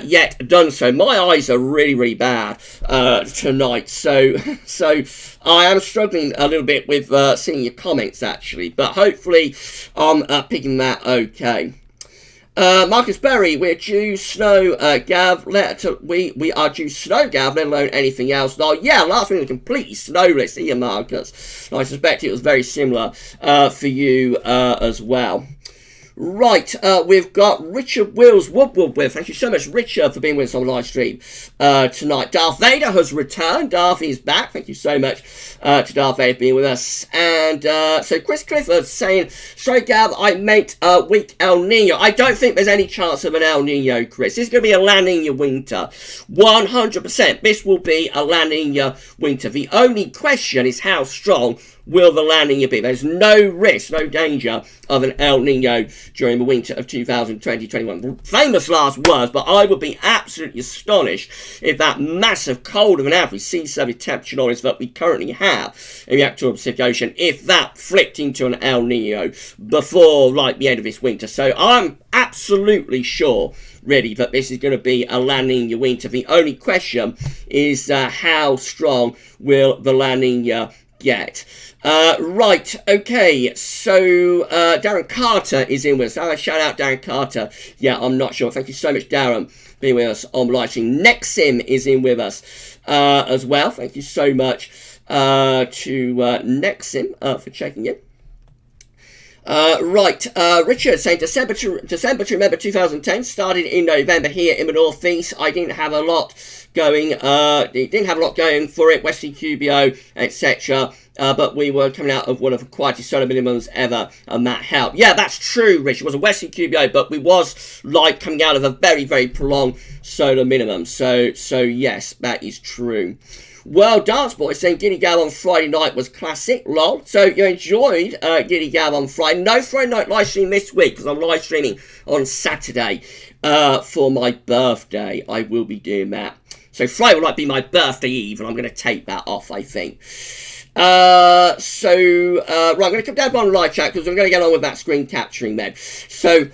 yet done so. My eyes are really bad tonight, so I am struggling a little bit with seeing your comments actually, but hopefully I'm picking that okay. Marcus Berry, we're due snow, Gav. We are due snow, Gav, let alone anything else. Oh, yeah, last week was completely snowless here, Marcus. I suspect it was very similar for you as well. Right, we've got Richard Wills Woodward with. Thank you so much, Richard, for being with us on the live stream tonight. Darth Vader has returned. Darth is back. Thank you so much to Darth Vader for being with us. And so Chris Clifford saying, sorry, Gav, I meant weak El Nino. I don't think there's any chance of an El Nino, Chris. This is going to be a La Nina winter. 100%. This will be a La Nina winter. The only question is how strong will the La Nina be? There's no risk, no danger of an El Nino during the winter of 2020-21. Famous last words, but I would be absolutely astonished if that massive colder than average sea surface temperature noise that we currently have in the actual Pacific Ocean, if that flipped into an El Nino before like the end of this winter. So I'm absolutely sure really that this is going to be a La Nina winter. The only question is how strong will the La Nina get? Right, okay, so Darren Carter is in with us. Shout out Darren Carter. Yeah, I'm not sure. Thank you so much, Darren, for being with us on live stream. Nexim is in with us as well. Thank you so much to Nexim for checking in. Right, Richard saying December to remember 2010 started in November here in the northeast. I didn't have a lot going. For it. Western QBO, etc. But we were coming out of one of the quietest solar minimums ever, and that helped. Yeah, that's true, Richard. It was a Western QBO, but we was like coming out of a very, very prolonged solar minimum. So yes, that is true. Well, Dance Boy saying Giddy Gab on Friday night was classic, lol. So you enjoyed Giddy Gab on Friday. No Friday night live stream this week because I'm live streaming on Saturday for my birthday. I will be doing that. So Friday will like be my birthday eve, and I'm going to take that off, I think. Right, I'm going to come down on live chat because we're going to get on with that screen capturing then. So,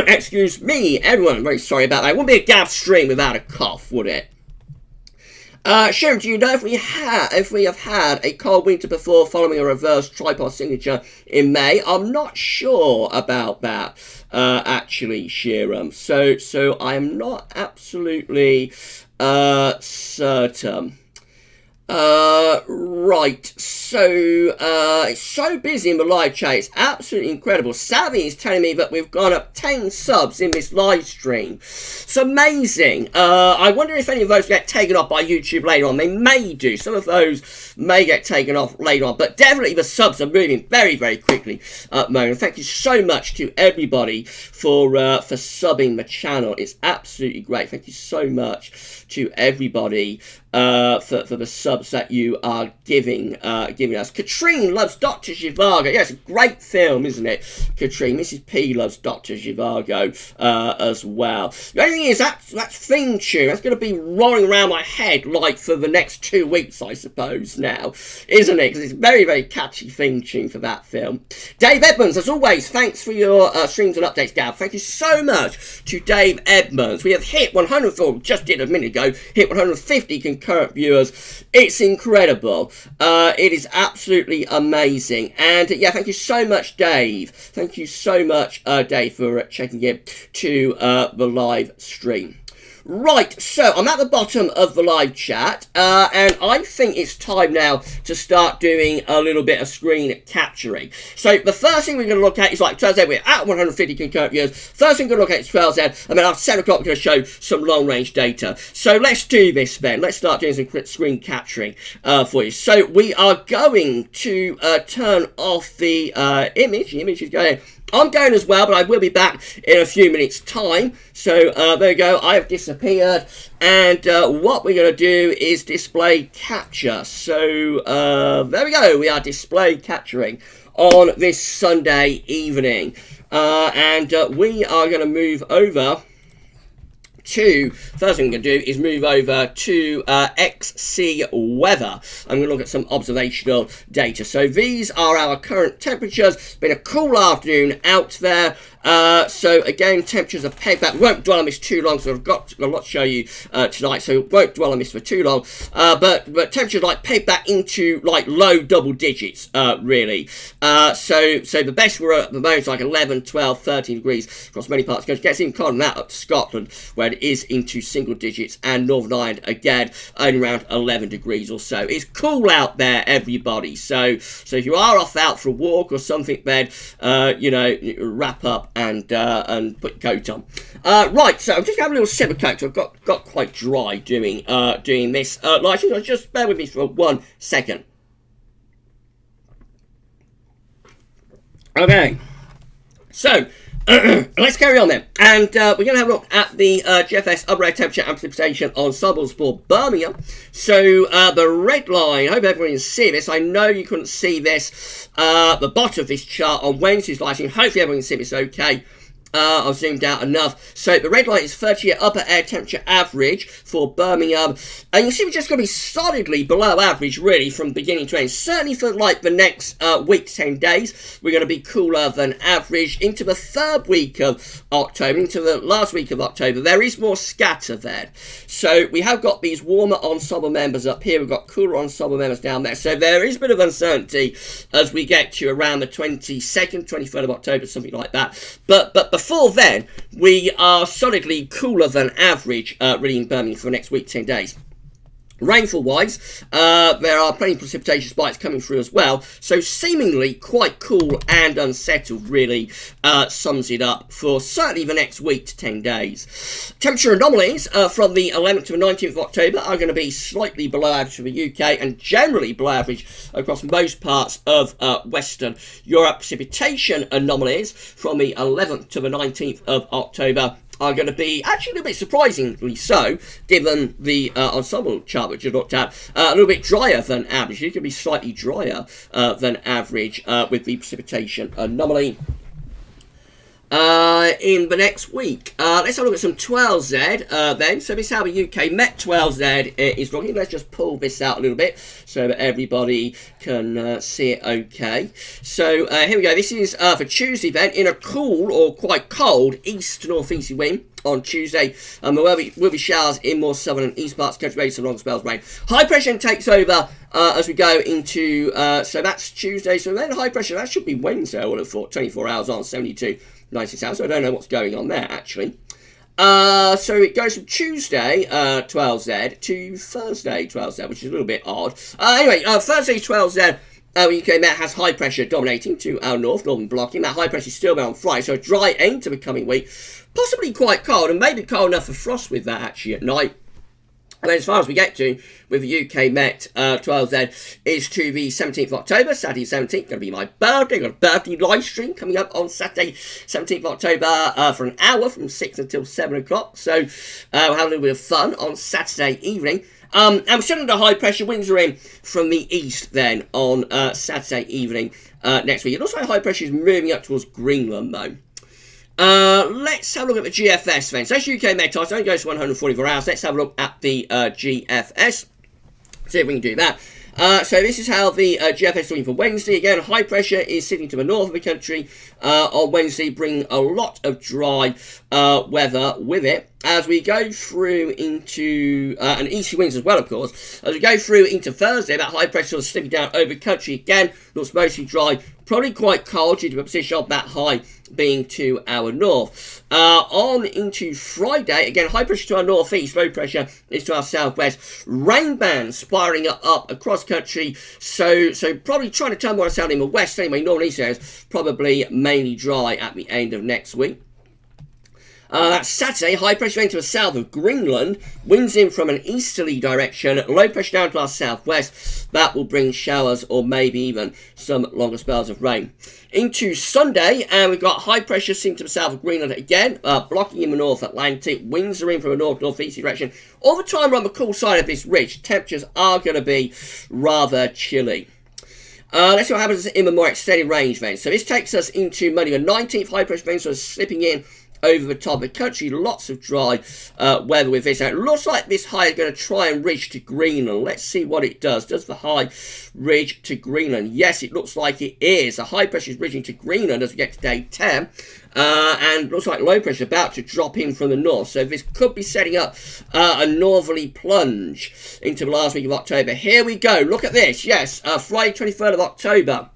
excuse me, everyone. I'm very sorry about that. It wouldn't be a Gav stream without a cough, would it? Sharon, do you know if we have had a cold winter before following a reverse tripod signature in May? I'm not sure about that, actually, Sharon. So I'm not absolutely certain. Right, so it's so busy in the live chat, it's absolutely incredible. Savvy is telling me that we've gone up 10 subs in this live stream. It's amazing. I wonder if any of those get taken off by YouTube later on. They may do. Some of those may get taken off later on, but definitely the subs are moving very, very quickly at the moment. Thank you so much to everybody for subbing the channel. It's absolutely great. Thank you so much to everybody for the subs that you are giving us. Katrine loves Dr. Zhivago. Yeah, it's a great film, isn't it? Katrine, Mrs. P loves Dr. Zhivago as well. The only thing is that theme tune, that's going to be rolling around my head like for the next 2 weeks, I suppose, now, isn't it? Because it's a very, very catchy theme tune for that film. Dave Edmonds, as always, thanks for your streams and updates, Gav. Thank you so much to Dave Edmonds. We have hit 100, just did a minute ago, hit 150 concurrent viewers. It's incredible. It is absolutely amazing. And yeah, thank you so much, Dave. Thank you so much, Dave, for checking in to the live stream. Right, so I'm at the bottom of the live chat, and I think it's time now to start doing a little bit of screen capturing. So the first thing we're going to look at is, like 12Z, we're at 150 concurrent viewers. First thing we're going to look at is 12Z, and then after 7 o'clock we're going to show some long range data. So let's do this then. Let's start doing some screen capturing for you. So we are going to turn off the image. The image is going. I'm going as well, but I will be back in a few minutes' time. So there you go. I have disappeared. And what we're going to do is display capture. So there we go. We are display capturing on this Sunday evening. And we are going to move over to, first thing I'm going to do is move over to XC weather. I'm going to look at some observational data. So these are our current temperatures. It's been a cool afternoon out there. So again, temperatures are pegged back. We won't dwell on this too long, so I've got a lot to show you tonight, so we won't dwell on this for too long. But temperatures like pegged back into like low double digits, really. So the best we're at the moment is like 11, 12, 13 degrees across many parts of the country. It gets even colder than that up to Scotland, where it is into single digits, and Northern Ireland again only around 11 degrees or so. It's cool out there, everybody. So if you are off out for a walk or something, then you know, wrap up and put your coat on. Right, so I'm just having a little sip of coke. So I've got quite dry doing this. Just bear with me for 1 second. Okay, so Let's carry on then. And we're going to have a look at the GFS upper air temperature and precipitation ensembles for Birmingham. So the red line, I hope everyone can see this. I know you couldn't see this, the bottom of this chart on Wednesday's lighting. Hopefully everyone can see this okay. I've zoomed out enough. So the red line is 30-year upper air temperature average for Birmingham. And you see we're just going to be solidly below average, really, from beginning to end. Certainly for, like, the next week, 10 days, we're going to be cooler than average. Into the third week of October, into the last week of October, there is more scatter there. So we have got these warmer ensemble members up here. We've got cooler ensemble members down there. So there is a bit of uncertainty as we get to around the 22nd, 23rd of October, something like that. But before then, we are solidly cooler than average, really, in Birmingham for the next week, 10 days. Rainfall-wise, there are plenty of precipitation spikes coming through as well, so seemingly quite cool and unsettled, really, sums it up for certainly the next week to 10 days. Temperature anomalies from the 11th to the 19th of October are going to be slightly below average for the UK and generally below average across most parts of Western Europe. Precipitation anomalies from the 11th to the 19th of October are going to be actually a little bit surprisingly so, given the ensemble chart which you looked at, a little bit drier than average. It could be slightly drier than average with the precipitation anomaly. In the next week, let's have a look at some 12Z then. So this is how the UK Met 12Z is looking. Let's just pull this out a little bit so that everybody can see it okay. So here we go. This is for Tuesday then, in a cool or quite cold east to northeasterly wind on Tuesday. There will be showers in more southern and east parts of the country, maybe some long spells of rain. High pressure takes over as we go into, so that's Tuesday. So then high pressure, that should be Wednesday, I would have thought, 24 hours on, 72. 96 hours, so I don't know what's going on there, actually. So it goes from Tuesday, 12Z, to Thursday, 12Z, which is a little bit odd. Anyway, Thursday, 12Z, UK Met has high pressure dominating to our northern blocking. That high pressure is still there on Friday, so a dry end to the coming week. Possibly quite cold, and maybe cold enough for frost with that, actually, at night. And then as far as we get to with the UK Met 12Z is to the 17th of October, Saturday 17th, going to be my birthday. Got a birthday live stream coming up on Saturday 17th of October for an hour from 6 until 7 o'clock. So we'll have a little bit of fun on Saturday evening. And we're still under high pressure. Winds are in from the east then on Saturday evening next week. It looks like high pressure is moving up towards Greenland though. Let's have a look at the GFS then. So that's UK Met time, so it only goes for 144 hours. Let's have a look at the GFS. See if we can do that. So this is how the GFS is looking for Wednesday. Again, high pressure is sitting to the north of the country on Wednesday, bringing a lot of dry weather with it. As we go through into, and easy winds as well, of course, as we go through into Thursday, that high pressure is slipping down over the country again. Looks mostly dry, probably quite cold due to the position of that high being to our north. On into Friday, again, high pressure to our northeast, low pressure is to our southwest. Rain bands spiraling up across country, so probably trying to turn more south in the west anyway. Northern east areas probably mainly dry at the end of next week. That's Saturday, high pressure into the south of Greenland, winds in from an easterly direction, low pressure down to our southwest. That will bring showers or maybe even some longer spells of rain. Into Sunday, and we've got high pressure sitting to the south of Greenland again, blocking in the North Atlantic. Winds are in from a north-northeast direction. All the time we're on the cool side of this ridge, temperatures are going to be rather chilly. Let's see what happens in the more extended range then. So this takes us into Monday the 19th, high pressure winds are slipping in over the top of the country. Lots of dry weather with this. And it looks like this high is going to try and ridge to Greenland. Let's see what it does. Does the high ridge to Greenland? Yes, it looks like it is. The high pressure is ridging to Greenland as we get to day 10. And looks like low pressure about to drop in from the north. So this could be setting up a northerly plunge into the last week of October. Here we go. Look at this. Yes, Friday 23rd of October.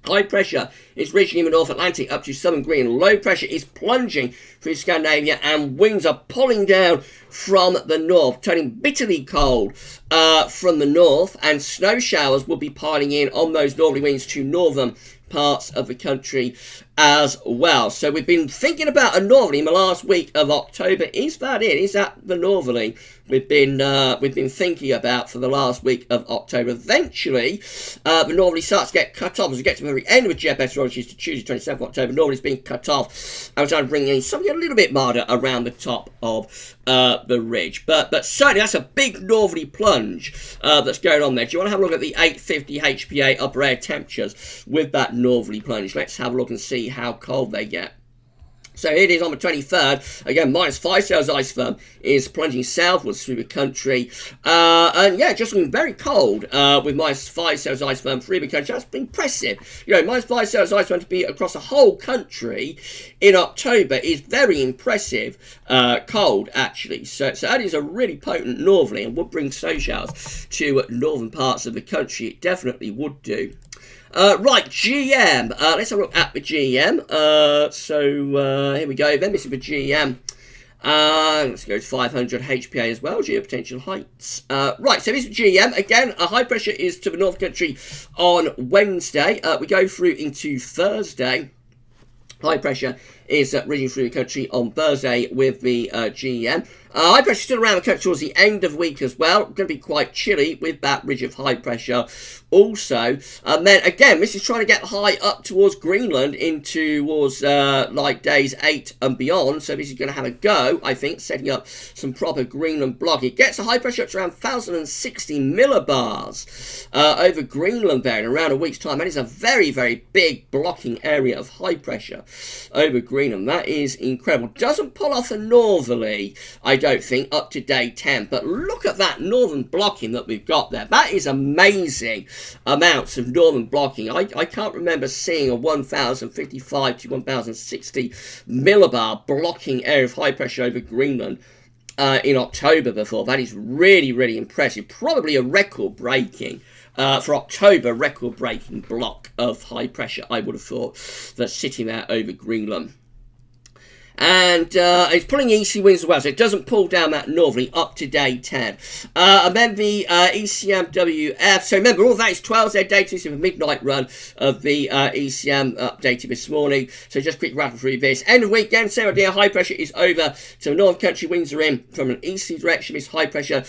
High pressure is reaching in the North Atlantic up to southern Greenland. Low pressure is plunging through Scandinavia and winds are pulling down from the north, turning bitterly cold from the north, and snow showers will be piling in on those northerly winds to northern parts of the country as well. So we've been thinking about a northerly in the last week of October. Is that it? Is that the northerly we've been thinking about for the last week of October? Eventually, the northerly starts to get cut off as we get to the very end of GFS meteorology, to Tuesday 27th of October. Northerly's being cut off. I was trying to bring in something a little bit milder around the top of the ridge, but certainly that's a big northerly plunge that's going on there. Do you want to have a look at the 850 HPA upper air temperatures with that northerly plunge? Let's have a look and see how cold they get. So here it is on the 23rd. Again, minus 5 Celsius ice firm is plunging southwards through the country. And yeah, just looking very cold with minus 5 Celsius ice firm through the country. That's impressive. You know, minus 5 Celsius ice firm to be across the whole country in October is very impressive cold, actually. So that is a really potent northerly and would bring snow showers to northern parts of the country. It definitely would do. Right, GM. Let's have a look at the GM. Here we go. Then this is the GM. Let's go to 500 HPA as well. Geopotential heights. Right, so this is GM. Again, high pressure is to the north country on Wednesday. We go through into Thursday. High pressure is ridging through the country on Thursday with the GM. High pressure still around the country towards the end of the week as well. Going to be quite chilly with that ridge of high pressure also. And then again, this is trying to get high up towards Greenland towards like days 8 and beyond. So this is going to have a go, I think, setting up some proper Greenland blocking. It gets a high pressure up to around 1,060 millibars over Greenland there in around a week's time. That is a very, very big blocking area of high pressure over Greenland. That is incredible. Doesn't pull off a northerly, I don't think, up to day 10. But look at that northern blocking that we've got there. That is amazing amounts of northern blocking. I can't remember seeing a 1,055 to 1,060 millibar blocking area of high pressure over Greenland in October before. That is really, really impressive. Probably a record-breaking for October, record-breaking block of high pressure, I would have thought, that's sitting there over Greenland. And it's pulling easterly winds as well, so it doesn't pull down that northerly up to day 10. And then the ECMWF. So remember, all of that is 12-hour data. This is the midnight run of the ECM updated this morning. So just quick rattle through this. End of weekend, same idea. High pressure is over to the northern country. Winds are in from an easterly direction. This high pressure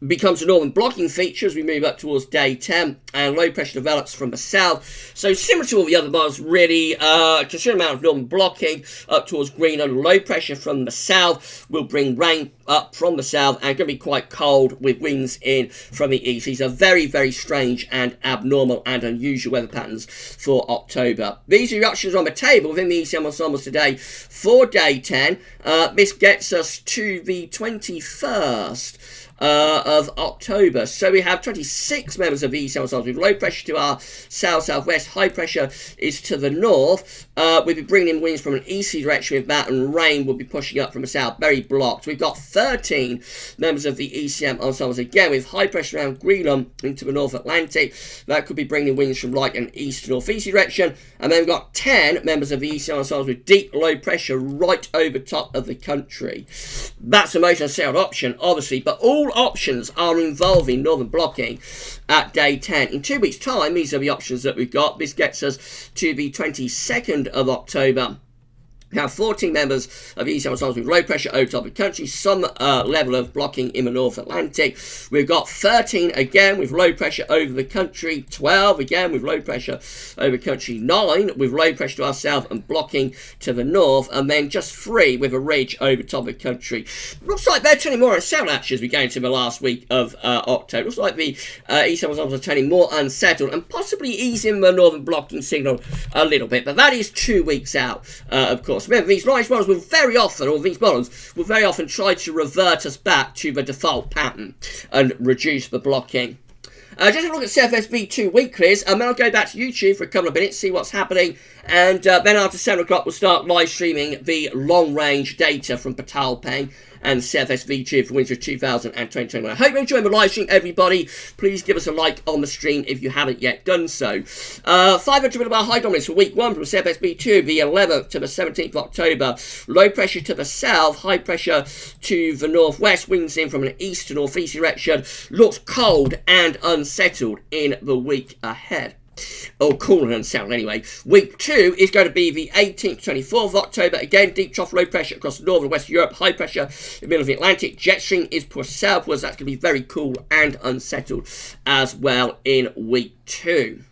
becomes a northern blocking feature as we move up towards day 10, and low pressure develops from the south. So similar to all the other models, really, considerable amount of northern blocking up towards Greenland. Low pressure from the south will bring rain up from the south, and going to be quite cold with winds in from the east. These are very, very strange and abnormal and unusual weather patterns for October. These are the options on the table within the ECM ensembles today for day 10. This gets us to the 21st. Of October. So we have 26 members of the ECM ensembles with low pressure to our south-southwest. High pressure is to the north. We'll be bringing in winds from an easterly direction with that, and rain will be pushing up from the south. Very blocked. We've got 13 members of the ECM ensembles again with high pressure around Greenland into the North Atlantic. That could be bringing in winds from like an east to northeasterly direction. And then we've got 10 members of the ECM ensembles with deep low pressure right over top of the country. That's the most unsettled option, obviously, but all options are involving northern blocking at day 10. In 2 weeks' time, these are the options that we've got. This gets us to the 22nd of October. We have 14 members of ECM ensembles with low pressure over top of the country, some level of blocking in the North Atlantic. We've got 13 again with low pressure over the country, 12 again with low pressure over the country, 9 with low pressure to our south and blocking to the north, and then just 3 with a ridge over top of the country. Looks like they're turning more unsettled actually as we go into the last week of October. Looks like the ECM ensembles are turning more unsettled and possibly easing the northern blocking signal a little bit, but that is 2 weeks out, of course. Remember, these large models will very often try to revert us back to the default pattern and reduce the blocking. Just have a look at CFS V2 weeklies, and then I'll go back to YouTube for a couple of minutes, see what's happening, and then after 7 o'clock we'll start live streaming the long-range data from Peitao Peng and CFS V2 for winter 2021. I hope you enjoyed my live stream, everybody. Please give us a like on the stream if you haven't yet done so. 500 millibar high dominance for week 1 from CFS V2, the 11th to the 17th of October. Low pressure to the south, high pressure to the northwest, winds in from an east to northeast direction. Looks cold and unsettled in the week ahead. Oh, cool and unsettled anyway. Week 2 is going to be the 18th to 24th of October. Again, deep trough low pressure across northern and western Europe. High pressure in the middle of the Atlantic. Jet stream is pushed southwards. That's going to be very cool and unsettled as well in week 2.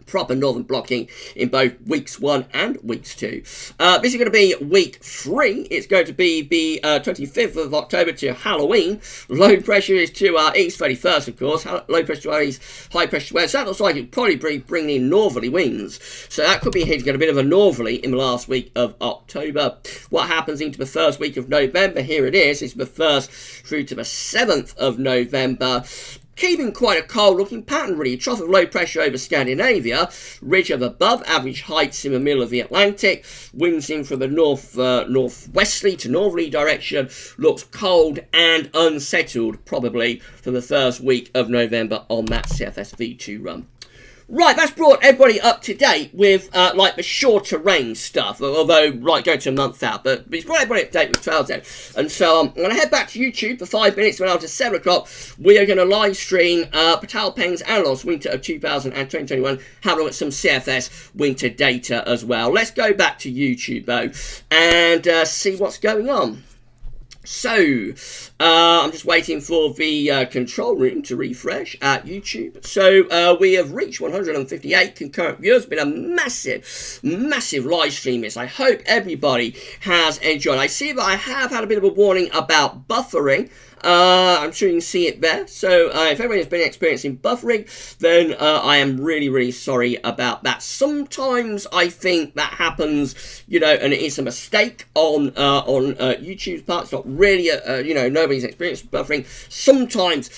Proper northern blocking in both weeks 1 and weeks 2. This is going to be week 3. It's going to be the 25th of October to Halloween. Low pressure is to our east, 31st of course. Low pressure to our east, high pressure to west. So that looks like it probably bring in northerly winds. So that could be hinting at a bit of a northerly in the last week of October. What happens into the first week of November? Here it is. It's the 1st through to the 7th of November. Keeping quite a cold looking pattern really. Trough of low pressure over Scandinavia, ridge of above average heights in the middle of the Atlantic, winds in from the northwesterly to northerly direction, looks cold and unsettled probably for the first week of November on that CFS V2 run. Right, that's brought everybody up to date with like the shorter range stuff, although like going to a month out, but it's brought everybody up to date with trials out. And so I'm going to head back to YouTube for 5 minutes. When after 7 o'clock, we are going to live stream Peitao Peng's Analysts winter of 2021, have a look at some CFS winter data as well. Let's go back to YouTube though and see what's going on. So, I'm just waiting for the control room to refresh at YouTube. So, we have reached 158 concurrent viewers. It's been a massive live stream this. I hope everybody has enjoyed. I see that I have had a bit of a warning about buffering. I'm sure you can see it there. So if anyone has been experiencing buffering, then I am really sorry about that. Sometimes I think that happens, you know, and it is a mistake on YouTube's part. It's not really, nobody's experienced buffering. Sometimes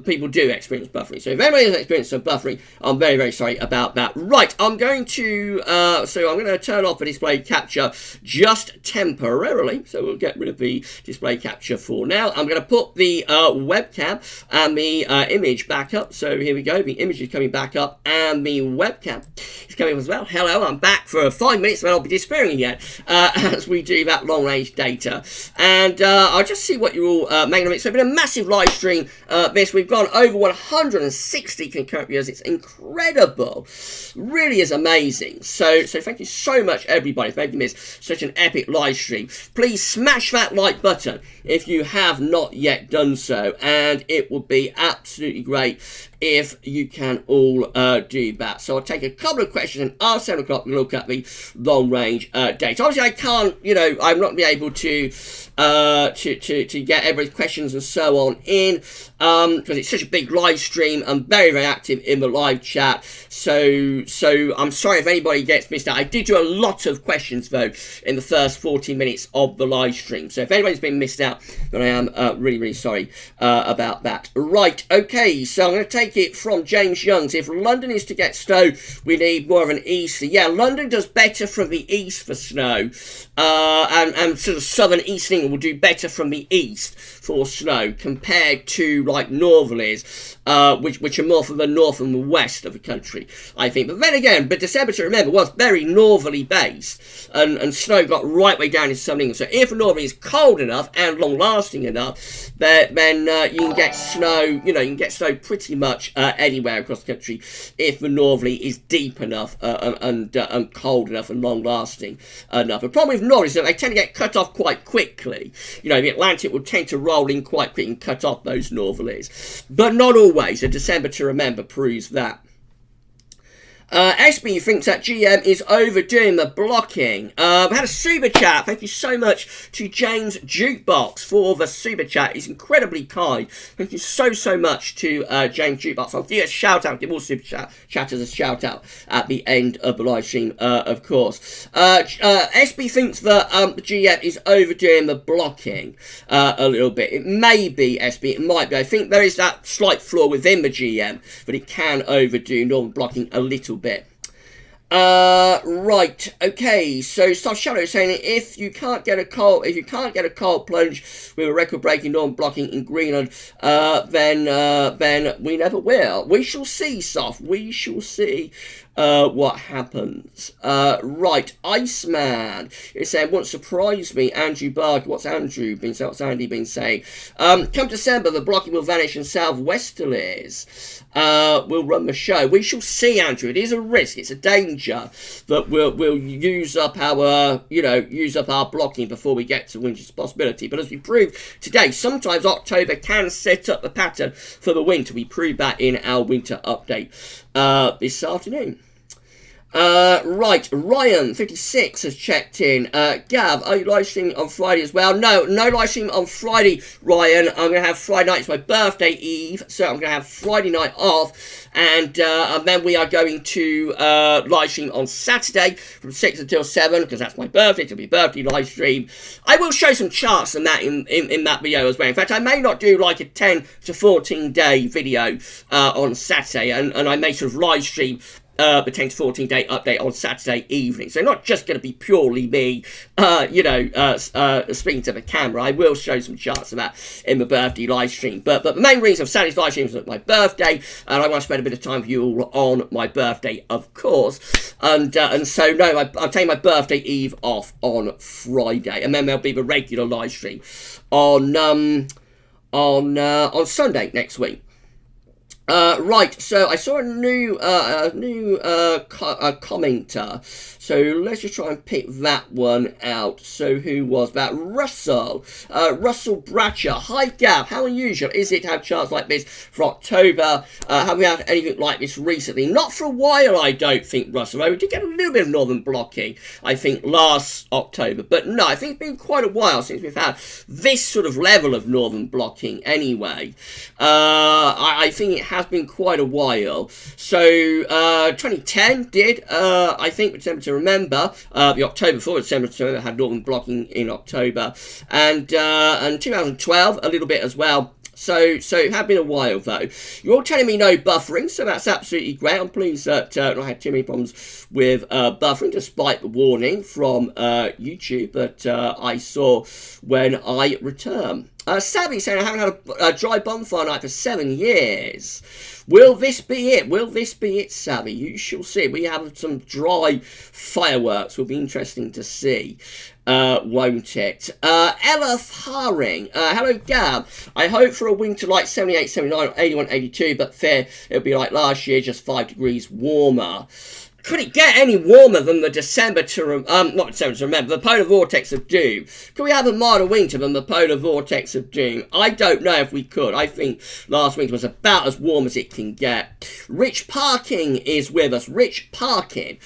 people do experience buffering. So if anybody has experienced some buffering, I'm very sorry about that. Right, I'm going to turn off the display capture just temporarily. So we'll get rid of the display capture for now. I'm going to put the webcam and the image back up. So here we go. The image is coming back up and the webcam is coming as well. Hello, I'm back for 5 minutes, but I'll be disappearing again as we do that long range data. And I'll just see what you're all making of it. So it's been a massive live stream. We've gone over 160 concurrent viewers. It's incredible. Really is amazing. So thank you so much, everybody, for making this such an epic live stream. Please smash that like button if you have not yet done so, and it would be absolutely great if you can all do that. So I'll take a couple of questions, and after 7 o'clock we'll look at the long range data. Obviously I can't, I'm not be able to get everybody's questions and so on in because it's such a big live stream. I'm very active in the live chat, so I'm sorry if anybody gets missed out. I did do a lot of questions though in the first 40 minutes of the live stream, so if anybody's been missed out, then I am really sorry about that. Right, okay, so I'm going to take it from James Youngs. If London is to get snow, we need more of an easter. Yeah, London does better from the east for snow, and sort of southern East England will do better from the east for snow compared to like northerlies, which are more from the north and the west of the country, I think. But then again, December, to remember, was very northerly based, and snow got right way down in southern England. So if a northerly is cold enough and long lasting enough, then you can get snow. You can get snow pretty much anywhere across the country if the northerly is deep enough and cold enough and long lasting enough. The problem with northerlies is that they tend to get cut off quite quickly. The Atlantic will tend to roll in quite quick and cut off those northerlies, but not always. A December to remember proves that. SB thinks that GM is overdoing the blocking. We had a super chat. Thank you so much to James Jukebox for the super chat. He's incredibly kind. Thank you so much to James Jukebox. I'll give a shout out, give all super chatters a shout out at the end of the live stream, of course. SB thinks that the GM is overdoing the blocking a little bit. It may be, SB, it might be. I think there is that slight flaw within the GM, but it can overdo normal blocking a little bit. Right, okay, so Star Shadow is saying if you can't get a cold plunge with a record-breaking non-blocking in Greenland, then we never will. We shall see, Soft. We shall see what happens. Right, Iceman is saying, won't surprise me, Andrew Barker. What's Andy been saying? Come December, the blocking will vanish and southwesterlies will run the show. We shall see, Andrew. It is a risk. It's a danger that we'll use up our blocking before we get to winter's possibility. But as we proved today, sometimes October can set up the pattern for the winter. We proved that in our winter update this afternoon. Right, Ryan 56 has checked in. Gav, are you live streaming on Friday as well? No live stream on Friday, Ryan. I'm going to have Friday night. It's my birthday eve, so I'm going to have Friday night off, and then we are going to live stream on Saturday from 6 until 7, because that's my birthday. It'll be a birthday live stream. I will show some charts and that in that video as well. In fact, I may not do like a 10 to 14 day video on Saturday, and I may sort of live stream the 10 to 14 day update on Saturday evening. So not just going to be purely me, speaking to the camera. I will show some charts of that in the birthday live stream. But the main reason of Saturday's live stream is my birthday, and I want to spend a bit of time with you all on my birthday, of course. And so no, I'm taking my birthday eve off on Friday, and then there'll be the regular live stream on Sunday next week. Right, so I saw a new commenter, so let's just try and pick that one out. So who was that? Russell Bratcher. Hi Gav, how unusual is it to have charts like this for October? Have we had anything like this recently? Not for a while, I don't think, Russell. We did get a little bit of northern blocking, I think, last October, but no, I think it's been quite a while since we've had this sort of level of northern blocking anyway. I think it has been quite a while. So 2010 did, I think, December to remember, the October before December to remember had northern blocking in October, and 2012 a little bit as well. So it had been a while though. You're all telling me no buffering, so that's absolutely great. I'm pleased that I not had too many problems with buffering, despite the warning from YouTube that I saw when I return. Savvy saying I haven't had a dry bonfire night for 7 years. Will this be it? Will this be it, Savvy? You shall see. We have some dry fireworks. Will be interesting to see, won't it? Ella Haring. Hello, Gab. I hope for a winter like 78, 79, or 81, 82, but fair, it'll be like last year, just 5 degrees warmer. Could it get any warmer than the December to remember, the polar vortex of doom? Could we have a milder winter than the polar vortex of doom? I don't know if we could. I think last winter was about as warm as it can get. Rich Parking is with us. Rich Parking,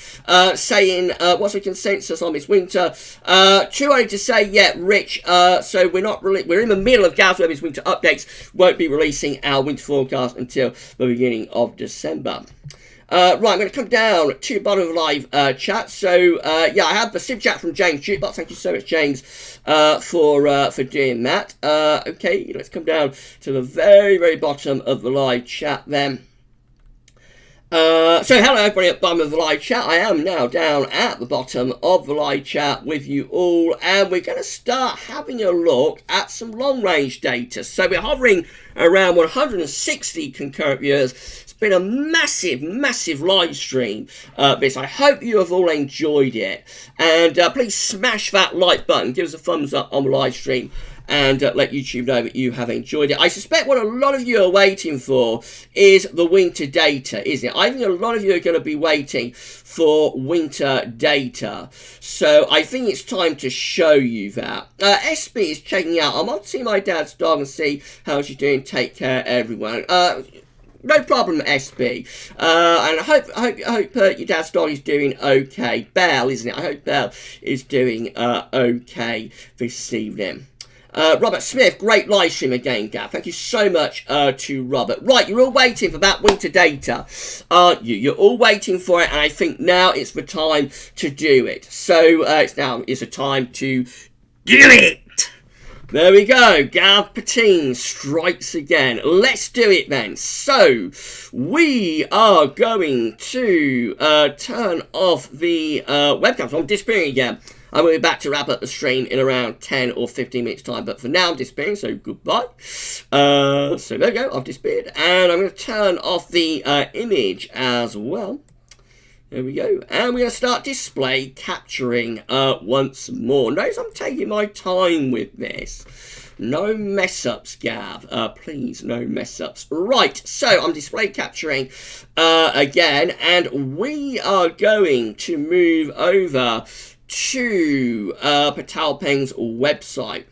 saying, what's the consensus on this winter? Too early to say yet, Rich. So we're in the middle of GavsWeatherVids winter updates. Won't be releasing our winter forecast until the beginning of December. Right, I'm going to come down to the bottom of the live chat. So, yeah, I have the super chat from James Jukebox. Thank you so much, James, for doing that. Okay, let's come down to the very, very bottom of the live chat then. So hello everybody at the bottom of the live chat. I am now down at the bottom of the live chat with you all, and we're going to start having a look at some long range data. So we're hovering around 160 concurrent viewers. It's been a massive live stream, this. I hope you have all enjoyed it, and please smash that like button, give us a thumbs up on the live stream, and let YouTube know that you have enjoyed it. I suspect what a lot of you are waiting for is the winter data, isn't it? I think a lot of you are going to be waiting for winter data. So I think it's time to show you that. SB is checking out. I'm off to see my dad's dog and see how she's doing. Take care, everyone. No problem, SB. And I hope your dad's dog is doing okay. Belle, isn't it? I hope Belle is doing okay this evening. Robert Smith, great live stream again, Gav. Thank you so much to Robert. Right, you're all waiting for that winter data, aren't you? You're all waiting for it, and I think now it's the time to do it. So it's a time to do it. There we go. Gav Patine strikes again. Let's do it then. So, we are going to turn off the webcam. So I'm disappearing again. I'm going to be back to wrap up the stream in around 10 or 15 minutes time. But for now, I'm disappearing, so goodbye. So there we go. I've disappeared. And I'm going to turn off the image as well. There we go. And we're going to start display capturing once more. Notice I'm taking my time with this. No mess-ups, Gav. Please, no mess-ups. Right, so I'm display capturing again. And we are going to move over to Peitao Peng's website.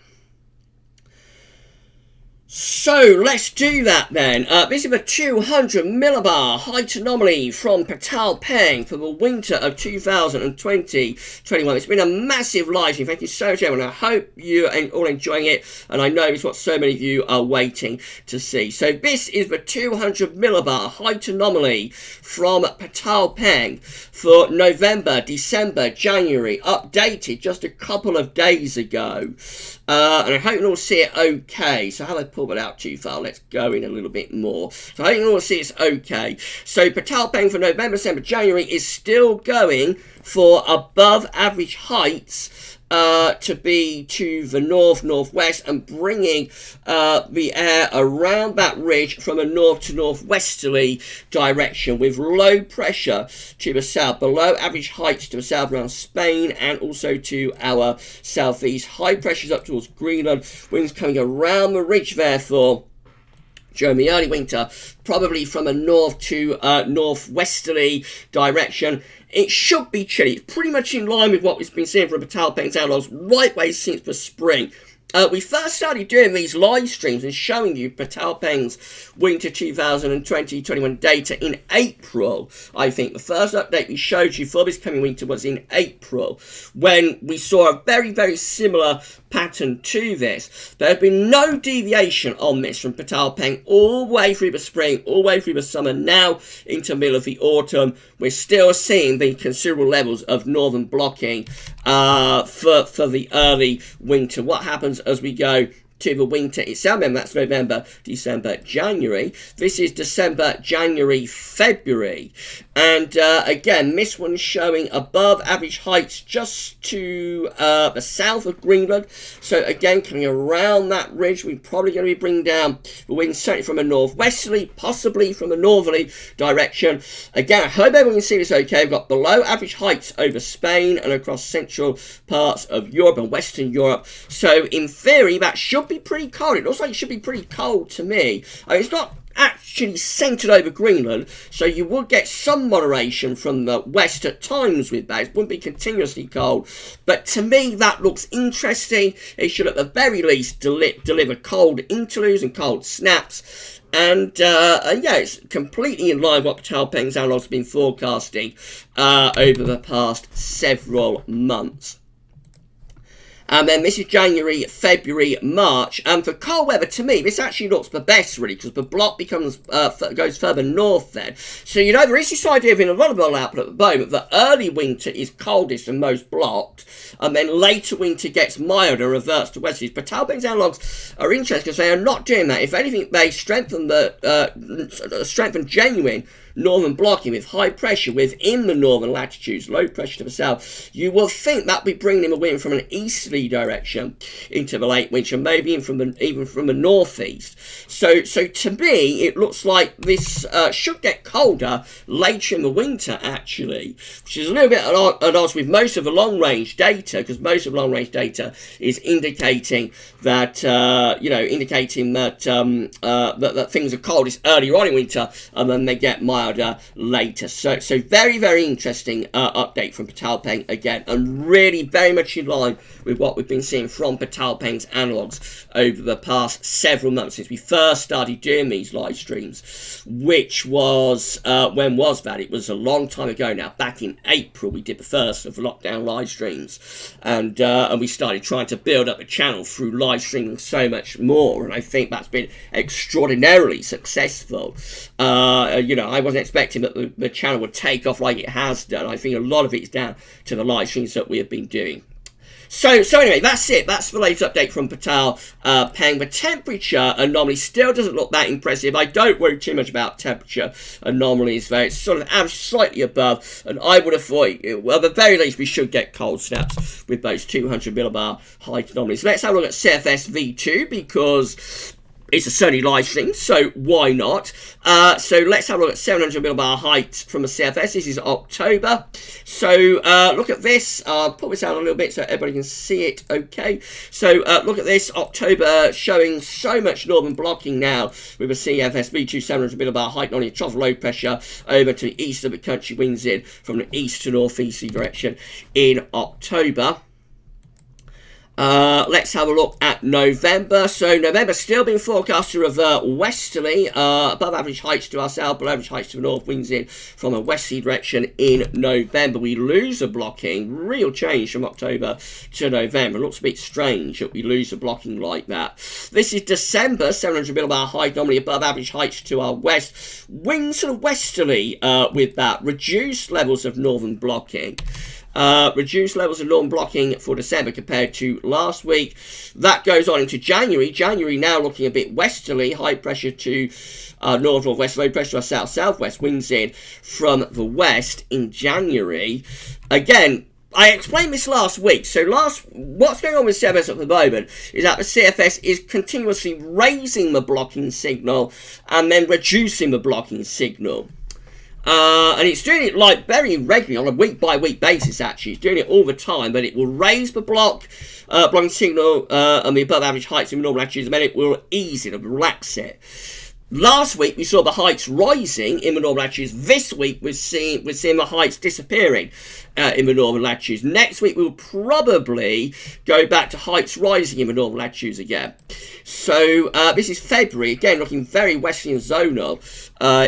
So let's do that then. This is a 200 millibar height anomaly from Peitao Peng for the winter of 2020-21. It's been a massive live stream. Thank you so much, everyone. I hope you're all enjoying it, and I know it's what so many of you are waiting to see. So this is the 200 millibar height anomaly from Peitao Peng for November, December, January, updated just a couple of days ago. And I hope you all see it okay. So how do I pull it out too far? Let's go in a little bit more. So I hope you all see it's okay. So Peitao Peng for November, December, January is still going for above average heights to be to the northwest and bringing the air around that ridge from a north to northwesterly direction with low pressure to the south, below average heights to the south around Spain and also to our southeast. High pressures up towards Greenland, winds coming around the ridge therefore during the early winter, probably from a north to northwesterly direction. It should be chilly. It's pretty much in line with what we've been seeing from Peitao Peng's analogs right way since the spring. We first started doing these live streams and showing you Peitao Peng's winter 2020-21 data in April. I think the first update we showed you for this coming winter was in April, when we saw a very, very similar pattern to this. There has been no deviation on this from Peitao Peng all the way through the spring, all the way through the summer, now into the middle of the autumn. We're still seeing the considerable levels of northern blocking for the early winter. What happens as we go to the winter itself? Remember, that's November, December, January. This is December, January, February. And again, this one's showing above average heights just to the south of Greenland. So again, coming around that ridge, we're probably going to be bringing down the wind certainly from a northwesterly, possibly from a northerly direction. Again, I hope everyone can see this okay. We've got below average heights over Spain and across central parts of Europe and Western Europe. So in theory, that should be pretty cold. It looks like it should be pretty cold to me. I mean, it's not actually centered over Greenland, so you would get some moderation from the west at times with that. It wouldn't be continuously cold, but to me that looks interesting. It should at the very least deliver cold interludes and cold snaps. And yeah, it's completely in line with what Peitao Peng's analogs have been forecasting over the past several months. And then this is January, February, March. And for cold weather, to me, this actually looks the best, really, because the block becomes goes further north then. So, you know, there is this idea of in a lot of our output at the moment that early winter is coldest and most blocked, and then later winter gets milder and reverts to westerlies. Peitao Peng's analogs are interesting because they are not doing that. If anything, they strengthen genuine northern blocking with high pressure within the northern latitudes, low pressure to the south. You will think that we bring in a wind from an easterly direction into the late winter, maybe even from the northeast. So to me, it looks like this should get colder later in the winter, actually, which is a little bit at odds with most of the long-range data, because most of the long-range data is indicating that that things are coldest earlier on in winter, and then they get milder later. So very, very interesting update from Peitao Peng again, and really very much in line with what we've been seeing from Peitao Peng's analogs over the past several months since we first started doing these live streams, which was when was that? It was a long time ago now. Back in April, we did the first of the lockdown live streams, and we started trying to build up a channel through live streaming so much more, and I think that's been extraordinarily successful. I wasn't expecting that the channel would take off like it has done. I think a lot of it is down to the live streams that we have been doing. So anyway, that's it. That's the latest update from Peitao Peng. The temperature anomaly still doesn't look that impressive. I don't worry too much about temperature anomalies there. It's sort of slightly above, and I would have thought, well, at the very least, we should get cold snaps with those 200 millibar height anomalies. Let's have a look at CFS V2 because it's a Sony live stream, so why not? So let's have a look at 700 millibar height from a CFS. This is October. So look at this. I'll put this out a little bit so everybody can see it. Okay. So look at this. October showing so much northern blocking now with a CFS V2 700 millibar height on your trough low pressure over to the east of the country, winds in from the east to northeasterly direction in October. Let's have a look at November. So November still being forecast to revert westerly, above average heights to our south, below average heights to the north, winds in from a westerly direction in November. We lose a blocking, real change from October to November. It looks a bit strange that we lose a blocking like that. This is December, 700 millibar height, normally above average heights to our west, winds sort of westerly with that, reduced levels of northern blocking. Reduced levels of northern blocking for December compared to last week. That goes on into January. January now looking a bit westerly, high pressure to north-northwest, low pressure to south-southwest, winds in from the west in January. Again, I explained this last week. So what's going on with CFS at the moment is that the CFS is continuously raising the blocking signal and then reducing the blocking signal. And it's doing it like very regularly on a week-by-week basis, actually. It's doing it all the time, but it will raise the blocking signal and the above-average heights in the normal latitudes, and then it will ease it and relax it. Last week, we saw the heights rising in the northern latitudes. This week, we're seeing the heights disappearing in the northern latitudes. Next week, we'll probably go back to heights rising in the northern latitudes again. So this is February, again, looking very westerly and zonal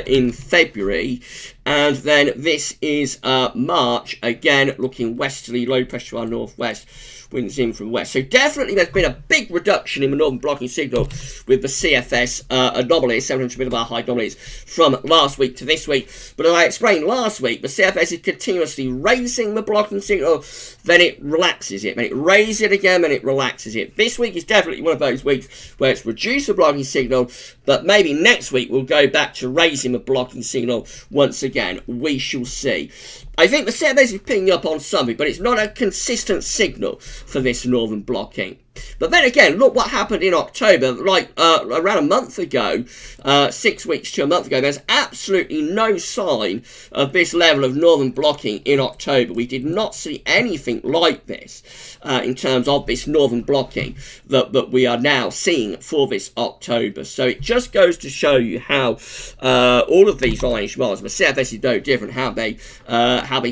in February. And then this is March, again, looking westerly, low pressure to our northwest, winds in from west. So definitely there's been a big reduction in the northern blocking signal with the CFS anomalies, 700 millibar height anomalies from last week to this week. But as I explained last week, the CFS is continuously raising the blocking signal, then it relaxes it, then it raises it again, then it relaxes it. This week is definitely one of those weeks where it's reduced the blocking signal, but maybe next week we'll go back to raising the blocking signal once again. We shall see. I think the CFS is picking up on something, but it's not a consistent signal for this northern blocking. But then again, look what happened in October, like around a month ago, 6 weeks to a month ago. There's absolutely no sign of this level of northern blocking in October. We did not see anything like this in terms of this northern blocking that we are now seeing for this October. So it just goes to show you how all of these orange models, the CFS is no different, how they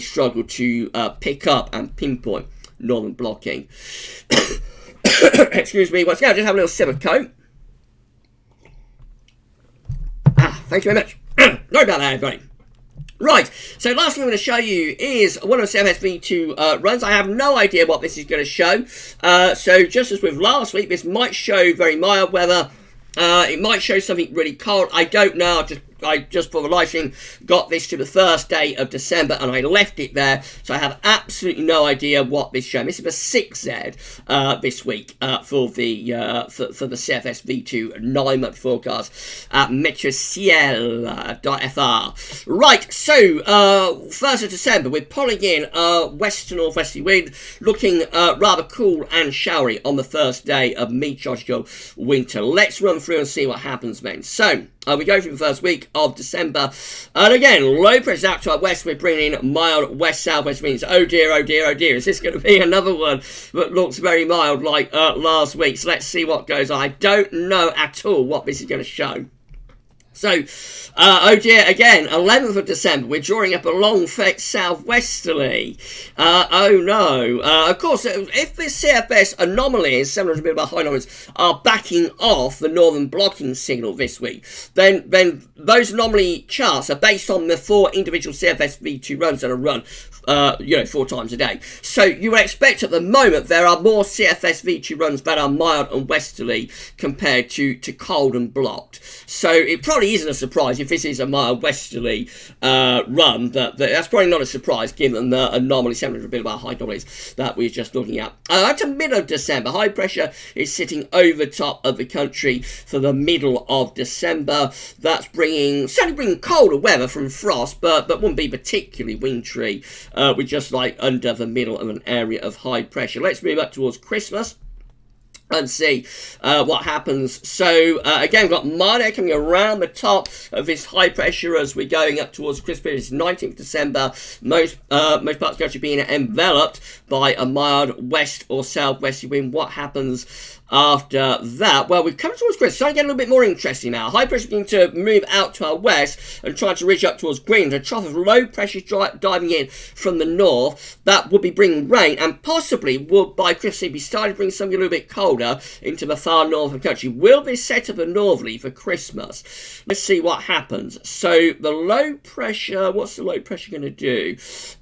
struggle to pick up and pinpoint northern blocking. Excuse me, once again, I'll just have a little sip of Coke. Thank you very much. Sorry about that, everybody. Right, so last thing I'm going to show you is one of the CFS V2 runs. I have no idea what this is going to show. So just as with last week, this might show very mild weather. It might show something really cold. I don't know. I just for the live stream got this to the first day of December and I left it there, so I have absolutely no idea what this shows. This is the 6Z this week for the CFS V2 9-month forecast at metrociel.fr. Right, so 1st of December, we're pulling in west to northwesterly wind, looking rather cool and showery on the first day of meteorological winter. Let's run through and see what happens then. So we go through the first week of December, and again, low pressure out to our west. We're bringing in mild west-southwest winds. Oh dear, oh dear, oh dear. Is this going to be another one that looks very mild like last week? So let's see what goes on. I don't know at all what this is going to show. So, oh dear, again, 11th of December, we're drawing up a long southwesterly. Oh no. Of course, if the CFS anomalies, 700 millibar high anomalies, are backing off the northern blocking signal this week, then those anomaly charts are based on the 4 individual CFS V2 runs that are run 4 times a day. So you would expect at the moment there are more CFS V2 runs that are mild and westerly compared to cold and blocked. So it probably probably isn't a surprise if this is a mild westerly run. That's probably not a surprise given the anomaly 700 millibar high anomalies that we're just looking at. Up to middle of December, high pressure is sitting over top of the country for the middle of December. That's certainly bringing colder weather from frost, but wouldn't be particularly wintry. We're just like under the middle of an area of high pressure. Let's move up towards Christmas and see what happens. So again, we've got mild air coming around the top of this high pressure as we're going up towards the Christmas period. It's 19th December. Most parts of the country being enveloped by a mild west or southwesterly wind. What happens after that? Well, we've come towards Christmas. Starting to get a little bit more interesting now. High pressure beginning to move out to our west and trying to reach up towards Greenland. A trough of low pressure diving in from the north. That would be bringing rain and possibly would by Christmas be starting to bring something a little bit colder into the far north of the country. Will this set up a northerly for Christmas? Let's see what happens. So the low pressure, what's the low pressure going to do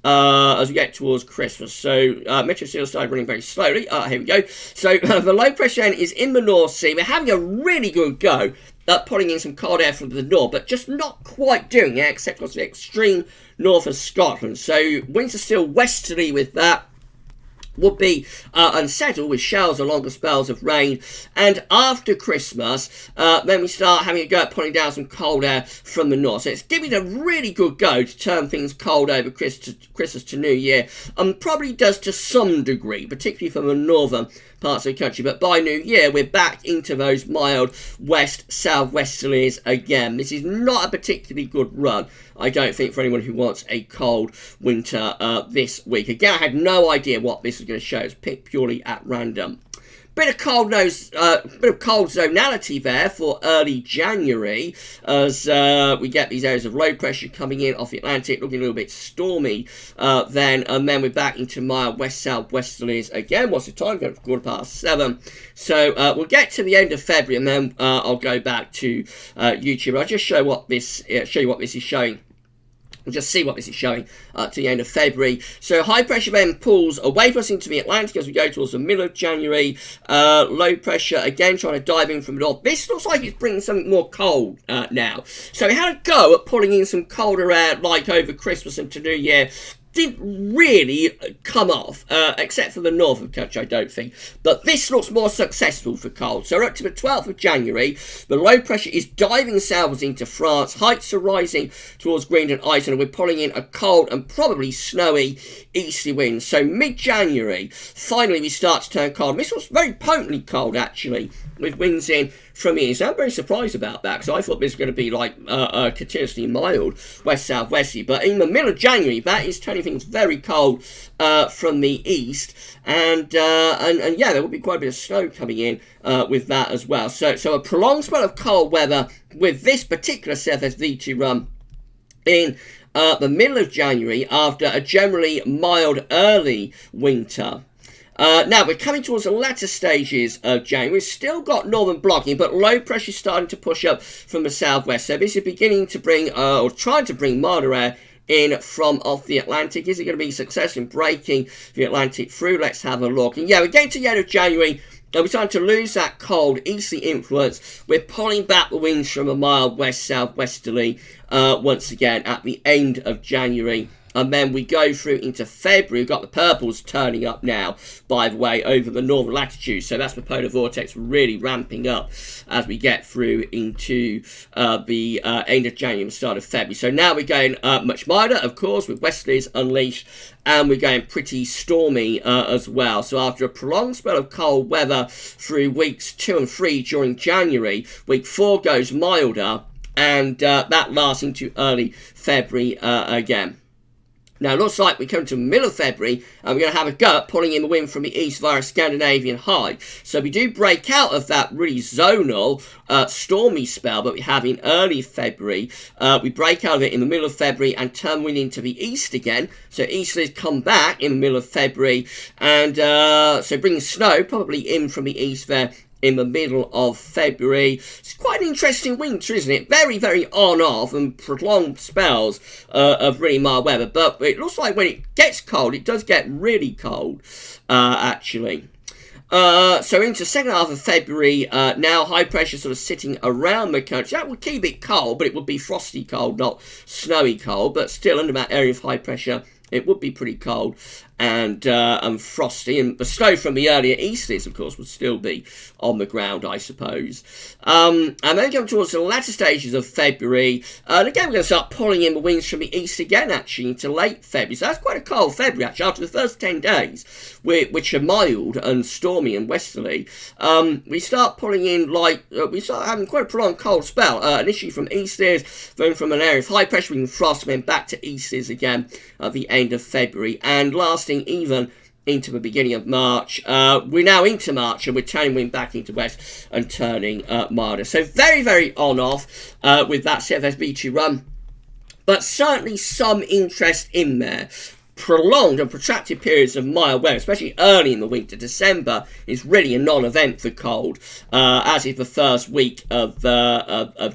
as we get towards Christmas? So Metro Seal started running very slowly. Here we go. So the low pressure is in the North Sea. We're having a really good go at putting in some cold air from the north, but just not quite doing it, except across the extreme north of Scotland. So winds are still westerly with that. Would be unsettled with showers or longer spells of rain. And after Christmas, then we start having a go at pulling down some cold air from the north. So it's giving a really good go to turn things cold over Christmas to New Year. Probably does to some degree, particularly from the northern parts of the country. But by New Year, we're back into those mild west-southwesterlies again. This is not a particularly good run, I don't think, for anyone who wants a cold winter this week. Again, I had no idea what this was going to show. It's picked purely at random. Bit of cold zonality there for early January as we get these areas of low pressure coming in off the Atlantic, looking a little bit stormy then, and then we're back into mild west-southwesterlies again. What's the time? Going for 7:15. So we'll get to the end of February and then I'll go back to YouTube. I'll just show you what this is showing. We'll just see what this is showing to the end of February. So high pressure then pulls away from us into the Atlantic as we go towards the middle of January. Low pressure again trying to dive in from the north. This looks like it's bringing something more cold now. So we had a go at pulling in some colder air like over Christmas and to New Year. Didn't really come off, except for the north of the country, I don't think. But this looks more successful for cold. So we're up to the 12th of January. The low pressure is diving southwards into France. Heights are rising towards Greenland and Iceland. And we're pulling in a cold and probably snowy easterly wind. So mid-January, finally we start to turn cold. This was very potently cold, actually, with winds in from the east. I'm very surprised about that because I thought this was going to be like continuously mild west-southwesterly. But in the middle of January, that is turning things very cold from the east. And yeah, there will be quite a bit of snow coming in with that as well. So a prolonged spell of cold weather with this particular CFS V2 run in the middle of January after a generally mild early winter. Now, we're coming towards the latter stages of January. We've still got northern blocking, but low pressure starting to push up from the southwest. So this is beginning to bring, or trying to bring milder air in from off the Atlantic. Is it going to be successful in breaking the Atlantic through? Let's have a look. And yeah, we're getting to the end of January. We're starting to lose that cold easterly influence. We're pulling back the winds from a mild west-southwesterly once again at the end of January. And then we go through into February. We've got the purples turning up now, by the way, over the northern latitude. So that's the polar vortex really ramping up as we get through into the end of January and start of February. So now we're going much milder, of course, with westerlies unleashed. And we're going pretty stormy as well. So after a prolonged spell of cold weather through weeks 2 and 3 during January, week 4 goes milder. And that lasts into early February again. Now, it looks like we come to the middle of February, and we're going to have a go at pulling in the wind from the east via a Scandinavian high. So we do break out of that really zonal, stormy spell that we have in early February. We break out of it in the middle of February and turn wind into the east again. So easterlies come back in the middle of February, and so bringing snow probably in from the east there in the middle of February. It's quite an interesting winter, isn't it? Very, very on-off and prolonged spells of really mild weather. But it looks like when it gets cold, it does get really cold, actually. So into second half of February, now high pressure sort of sitting around the country. That would keep it cold, but it would be frosty cold, not snowy cold, but still under that area of high pressure. It would be pretty cold and frosty, and the snow from the earlier easters, of course, would still be on the ground, I suppose. And then come towards the latter stages of February, and again we're going to start pulling in the winds from the east again, actually, into late February. So that's quite a cold February, actually, after the first 10 days, which are mild and stormy and westerly. We start pulling in, we start having quite a prolonged cold spell, initially from easters, then from an area of high pressure, we can frost, and then back to easters again at the end of February, and lasting even into the beginning of March. We're now into March, and we're turning wind back into west and turning milder. So very, very on-off with that CFS V2 run, but certainly some interest in there. Prolonged and protracted periods of mild weather, especially early in the winter. December is really a non-event for cold, as is the first week of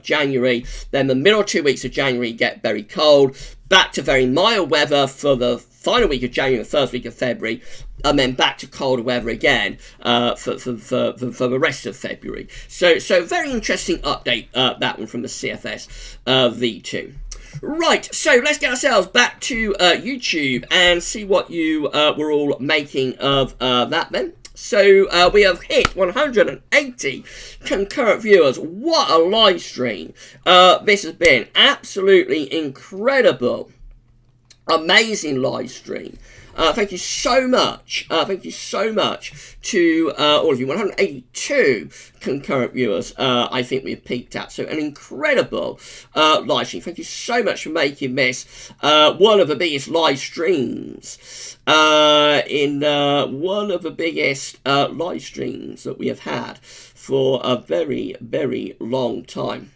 January. Then the middle 2 weeks of January get very cold, back to very mild weather for the final week of January, the first week of February, and then back to colder weather again for the rest of February. So very interesting update, that one from the CFS V2. Right, so let's get ourselves back to YouTube and see what you were all making of that then. So we have hit 180 concurrent viewers. What a live stream this has been. Absolutely incredible. Amazing live stream. Thank you so much. Thank you so much to all of you. 182 concurrent viewers, I think we've peaked at. So an incredible live stream. Thank you so much for making this one of the biggest live streams one of the biggest live streams that we have had for a very, very long time.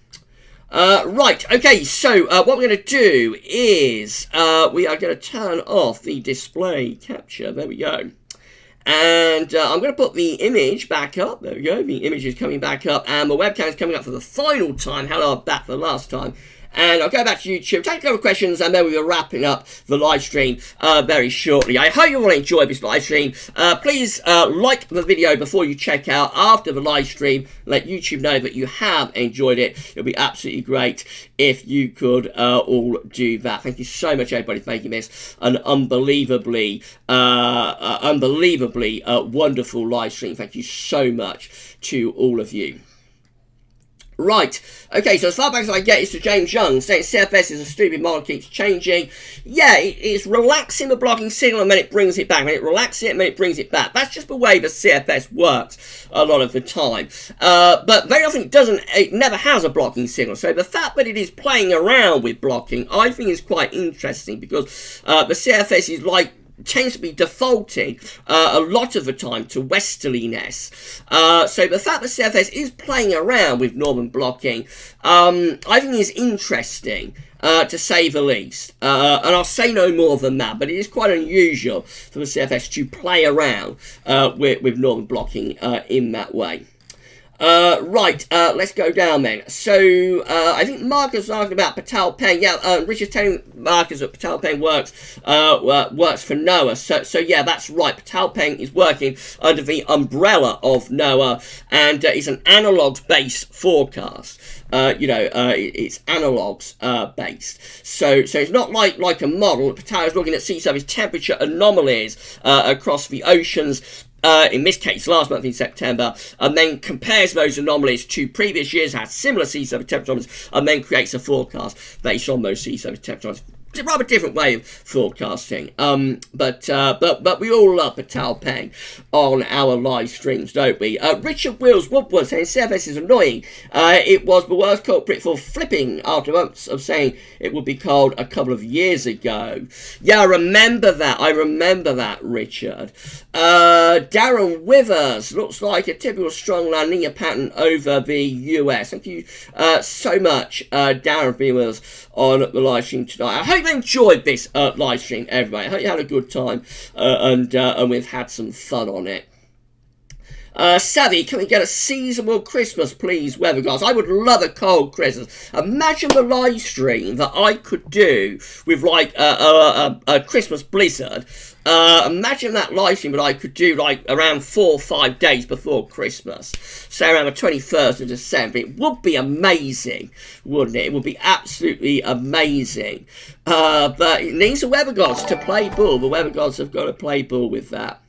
Right, okay, so what we're going to do is we are going to turn off the display capture. There we go. And I'm going to put the image back up. There we go. The image is coming back up, and the webcam is coming up for the final time. Hello, back for the last time. And I'll go back to YouTube, take a couple of questions, and then we'll be wrapping up the live stream very shortly. I hope you all enjoyed this live stream. Please like the video before you check out after the live stream. Let YouTube know that you have enjoyed it. It'll be absolutely great if you could all do that. Thank you so much, everybody, for making this an unbelievably wonderful live stream. Thank you so much to all of you. Right, okay, so as far back as I get is to James Young saying CFS is a stupid model, keeps changing. Yeah, it's relaxing the blocking signal and then it brings it back. Then it relaxes it and then it brings it back. That's just the way the CFS works a lot of the time. But very often it never has a blocking signal. So the fact that it is playing around with blocking, I think is quite interesting because the CFS is tends to be defaulting a lot of the time to westerliness. So the fact that CFS is playing around with northern blocking, I think is interesting, to say the least. And I'll say no more than that, but it is quite unusual for the CFS to play around with northern blocking in that way. Right, let's go down then. So, I think Marcus was asking about Peitao Peng. Yeah, Richard's telling Marcus that Peitao Peng works for NOAA. So yeah, that's right. Peitao Peng is working under the umbrella of NOAA, and it's an analogs-based forecast. It's analogs based. So it's not like a model. Peitao is looking at sea surface temperature anomalies across the oceans. In this case, last month in September, and then compares those anomalies to previous years, has similar sea surface temperature anomalies, and then creates a forecast based on those sea surface temperature anomalies. It's a rather different way of forecasting, but we all love Peitao Peng on our live streams, don't we? Richard Wills Woodward saying CFS is annoying. It was the worst culprit for flipping after months of saying it would be cold a couple of years ago. Yeah, I remember that, Richard. Darren Withers, looks like a typical strong La Nina pattern over the US. Thank you so much, Darren, for being with us on the live stream tonight. I hope you enjoyed this live stream, everybody. I hope you had a good time and we've had some fun on it. Savvy, can we get a seasonable Christmas, please, weather guys? I would love a cold Christmas. Imagine the live stream that I could do with like a Christmas blizzard. Imagine that live stream that I could do like around 4 or 5 days before Christmas, say around the 21st of December. It would be amazing, wouldn't it? It would be absolutely amazing. But it needs the weather gods to play ball. The weather gods have got to play ball with that.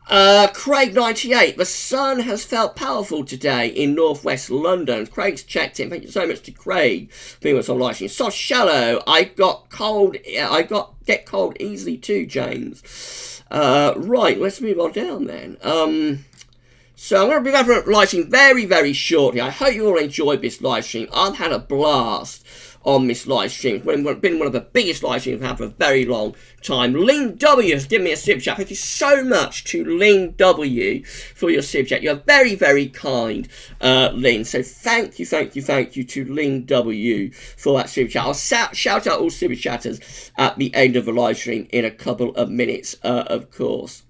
Craig98, the sun has felt powerful today in northwest London. Craig's checked in. Thank you so much to Craig being what's on live stream. So shallow. I get cold easily too, James. Right, let's move on down then. So I'm going to be back for live stream very, very shortly. I hope you all enjoyed this live stream. I've had a blast on this live stream. It's been one of the biggest live streams I've had for a very long time. Ling W has given me a super chat. Thank you so much to Ling W for your super chat. You're very, very kind, Ling. So thank you to Ling W for that super chat. I'll shout out all super chatters at the end of the live stream in a couple of minutes, of course.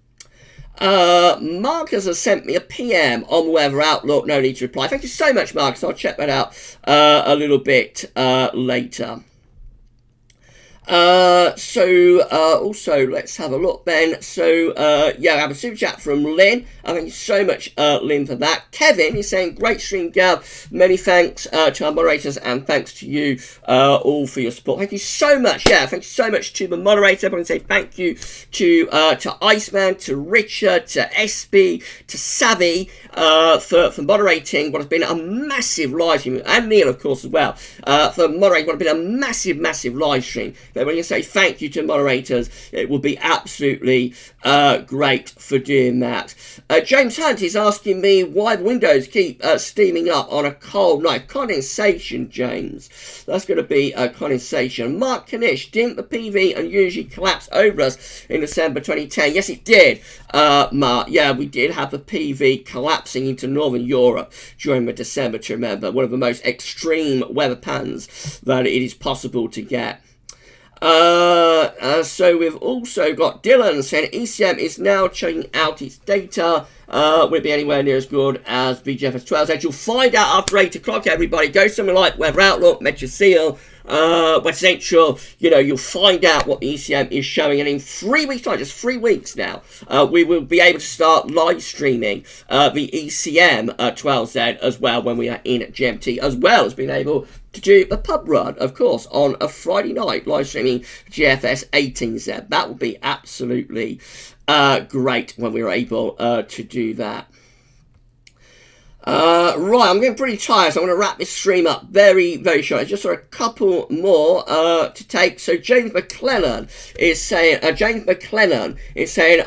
Marcus has sent me a PM on the weather outlook. No need to reply. Thank you so much, Marcus. I'll check that out a little bit later. Also, let's have a look then. Yeah, I have a super chat from Lynn. Thank you so much, Lynn, for that. Kevin is saying, great stream, Gav. Many thanks to our moderators and thanks to you all for your support. Thank you so much. Yeah, thank you so much to the moderator. I want to say thank you to Iceman, to Richard, to SB, to Savvy for moderating what has been a massive live stream, and Neil, of course, as well, for moderating what has been a massive, massive live stream. But when you say thank you to moderators, it would be absolutely great for doing that. James Hunt is asking me why the windows keep steaming up on a cold night. Condensation, James. That's going to be condensation. Mark Kanish, didn't the PV unusually collapse over us in December 2010? Yes, it did, Mark. Yeah, we did have the PV collapsing into Northern Europe during the December, to remember. One of the most extreme weather patterns that it is possible to get. So we've also got Dylan saying ECM is now checking out its data. Won't be anywhere near as good as VGFS 12. As you'll find out after 8 o'clock, everybody. Go somewhere like Weather Outlook, Metro Seal, West Central. You know, you'll find out what the ECM is showing. And in 3 weeks' time, just 3 weeks now, we will be able to start live streaming the ECM 12Z as well when we are in GMT, as well as being able to do a pub run, of course, on a Friday night, live streaming GFS 18Z. That would be absolutely great when we were able to do that. Right, I'm getting pretty tired, so I'm going to wrap this stream up very, very short. Just a couple more to take. So James McLennan is saying,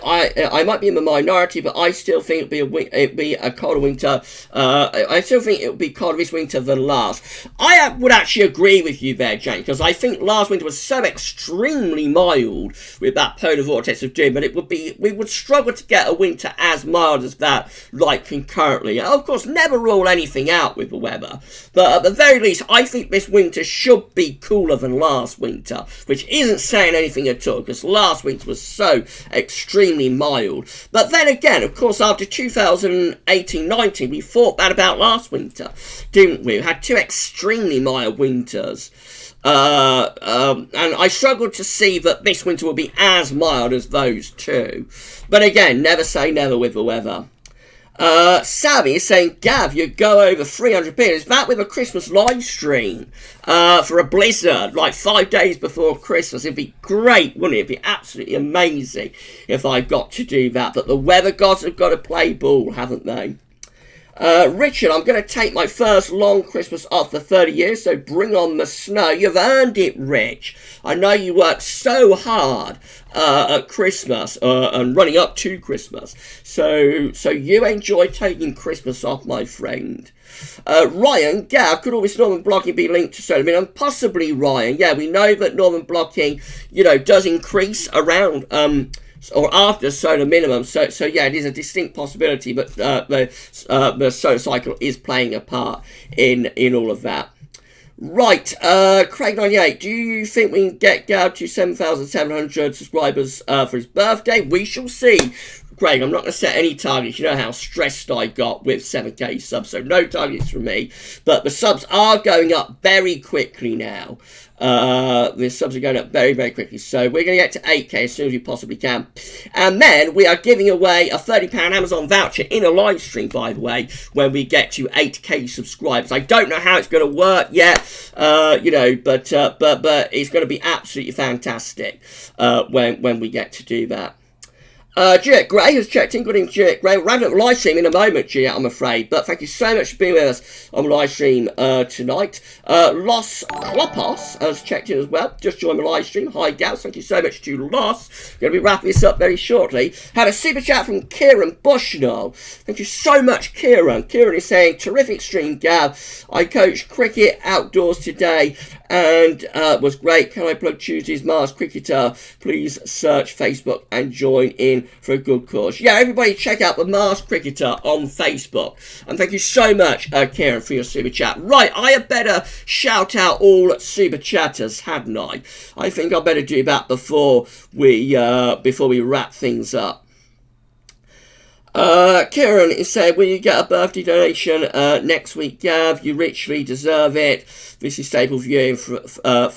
I might be in the minority, but I still think it'd be a colder winter. I still think it would be colder this winter than last. I would actually agree with you there, James, because I think last winter was so extremely mild with that polar vortex of doom, but we would struggle to get a winter as mild as that, like concurrently. Of course, never rule anything out with the weather, but at the very least I think this winter should be cooler than last winter, which isn't saying anything at all because last winter was so extremely mild. But then again, of course, after 2018-19 we thought that about last winter, didn't we? We had 2 extremely mild winters. And I struggled to see that this winter will be as mild as those 2. But again, never say never with the weather. Savvy is saying, Gav, you go over 300p. Is that with a Christmas live stream for a blizzard, like 5 days before Christmas? It'd be great, wouldn't it? It'd be absolutely amazing if I got to do that. But the weather gods have got to play ball, haven't they? Richard, I'm going to take my first long Christmas off for 30 years, so bring on the snow. You've earned it, Rich. I know you worked so hard at Christmas and running up to Christmas. So you enjoy taking Christmas off, my friend. Ryan, Gav, could all this northern blocking be linked to solar minimum? Possibly, Ryan. Yeah, we know that northern blocking, does increase around or after solar minimum, so yeah, it is a distinct possibility, but the solar cycle is playing a part in all of that. Right, Craig98, do you think we can get Gav to 7,700 subscribers for his birthday? We shall see. Greg, I'm not going to set any targets. You know how stressed I got with 7k subs, so no targets from me. But the subs are going up very quickly now. The subs are going up very, very quickly. So we're going to get to 8k as soon as we possibly can. And then we are giving away a £30 Amazon voucher in a live stream, by the way, when we get to 8k subscribers. I don't know how it's going to work yet, you know, but it's going to be absolutely fantastic when we get to do that. Juliet Gray has checked in. Good evening, Juliet Gray. We're having a live stream in a moment, Juliet, I'm afraid. But thank you so much for being with us on the live stream tonight. Los Klopos has checked in as well. Just joined the live stream. Hi, Gavs. Thank you so much to Los. Going to be wrapping this up very shortly. Had a super chat from Kieran Bushnell. Thank you so much, Kieran. Kieran is saying, terrific stream, Gav. I coached cricket outdoors today and was great. Can I plug Tuesday's Mars Cricketer? Please search Facebook and join in for a good cause. Yeah, everybody check out the Mars Cricketer on Facebook. And thank you so much, Kieran, for your super chat. Right, I had better shout out all super chatters, hadn't I? I think I better do that before we wrap things up. Kieran is saying, will you get a birthday donation next week, Gav? You richly deserve it. This is stable viewing for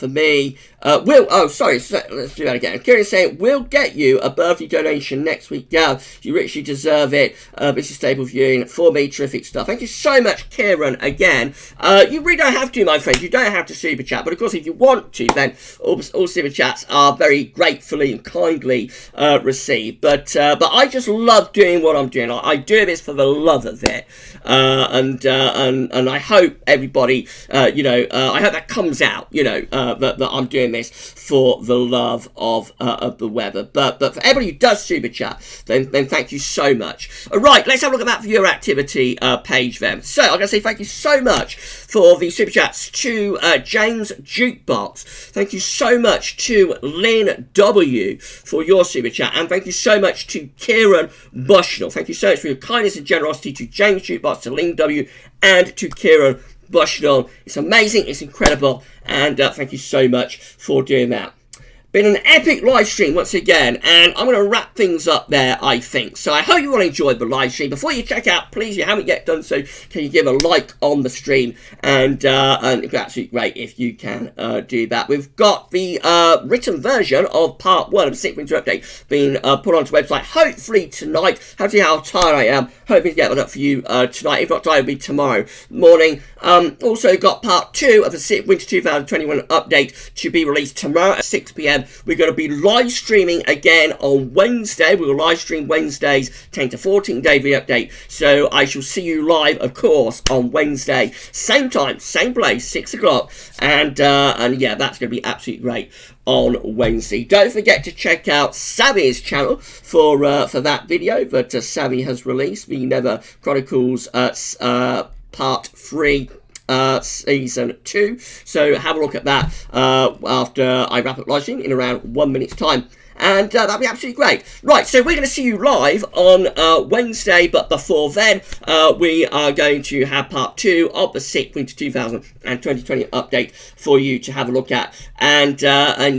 me. Let's do that again. Kieran is saying, we'll get you a birthday donation next week, Gav. You richly deserve it. This is stable viewing for me. Terrific stuff. Thank you so much, Kieran, again. You really don't have to, my friends. You don't have to super chat. But of course, if you want to, then all super chats are very gratefully and kindly received. But I just love doing what I'm doing. I do this for the love of it. And I hope everybody, I hope that comes out, that I'm doing this for the love of the weather. But for everybody who does super chat, then thank you so much. All right, let's have a look at that viewer activity page then. So I'm going to say thank you so much for the super chats to James Jukebox. Thank you so much to Lynn W for your super chat, and thank you so much to Kieran Bushnell. Thank you so much for your kindness and generosity to James Jukebox, to Lynn W, and to Kieran Bushnell. It's amazing, it's incredible, and thank you so much for doing that. Been an epic live stream once again, and I'm going to wrap things up there, I think. So I hope you all enjoyed the live stream. Before you check out, please, if you haven't yet done so, can you give a like on the stream? And it'd be absolutely great if you can do that. We've got the written version of part 1 of the 6 Winter Update being put onto the website, hopefully tonight. Have to see how tired I am. Hoping to get that up for you tonight. If not tonight, it'll be tomorrow morning. Also got part 2 of the 6 Winter 2021 Update to be released tomorrow at 6 p.m. We're going to be live streaming again on Wednesday. We will live stream Wednesdays 10 to 14 daily update. So I shall see you live, of course, on Wednesday. Same time, same place, 6 o'clock. And yeah, that's going to be absolutely great on Wednesday. Don't forget to check out Savvy's channel for that video that Savvy has released, the Never Chronicles Part 3. Season 2. So have a look at that after I wrap up live stream in around 1 minute's time. And that'll be absolutely great. Right, so we're going to see you live on Wednesday, but before then, we are going to have part 2 of the 6th Winter 2020 update for you to have a look at. And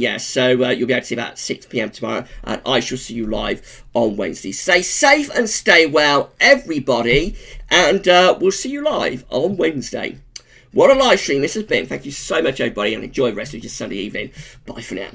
yes, so you'll be able to see that at 6 p.m. tomorrow, and I shall see you live on Wednesday. Stay safe and stay well, everybody, and we'll see you live on Wednesday. What a live stream this has been. Thank you so much, everybody, and enjoy the rest of your Sunday evening. Bye for now.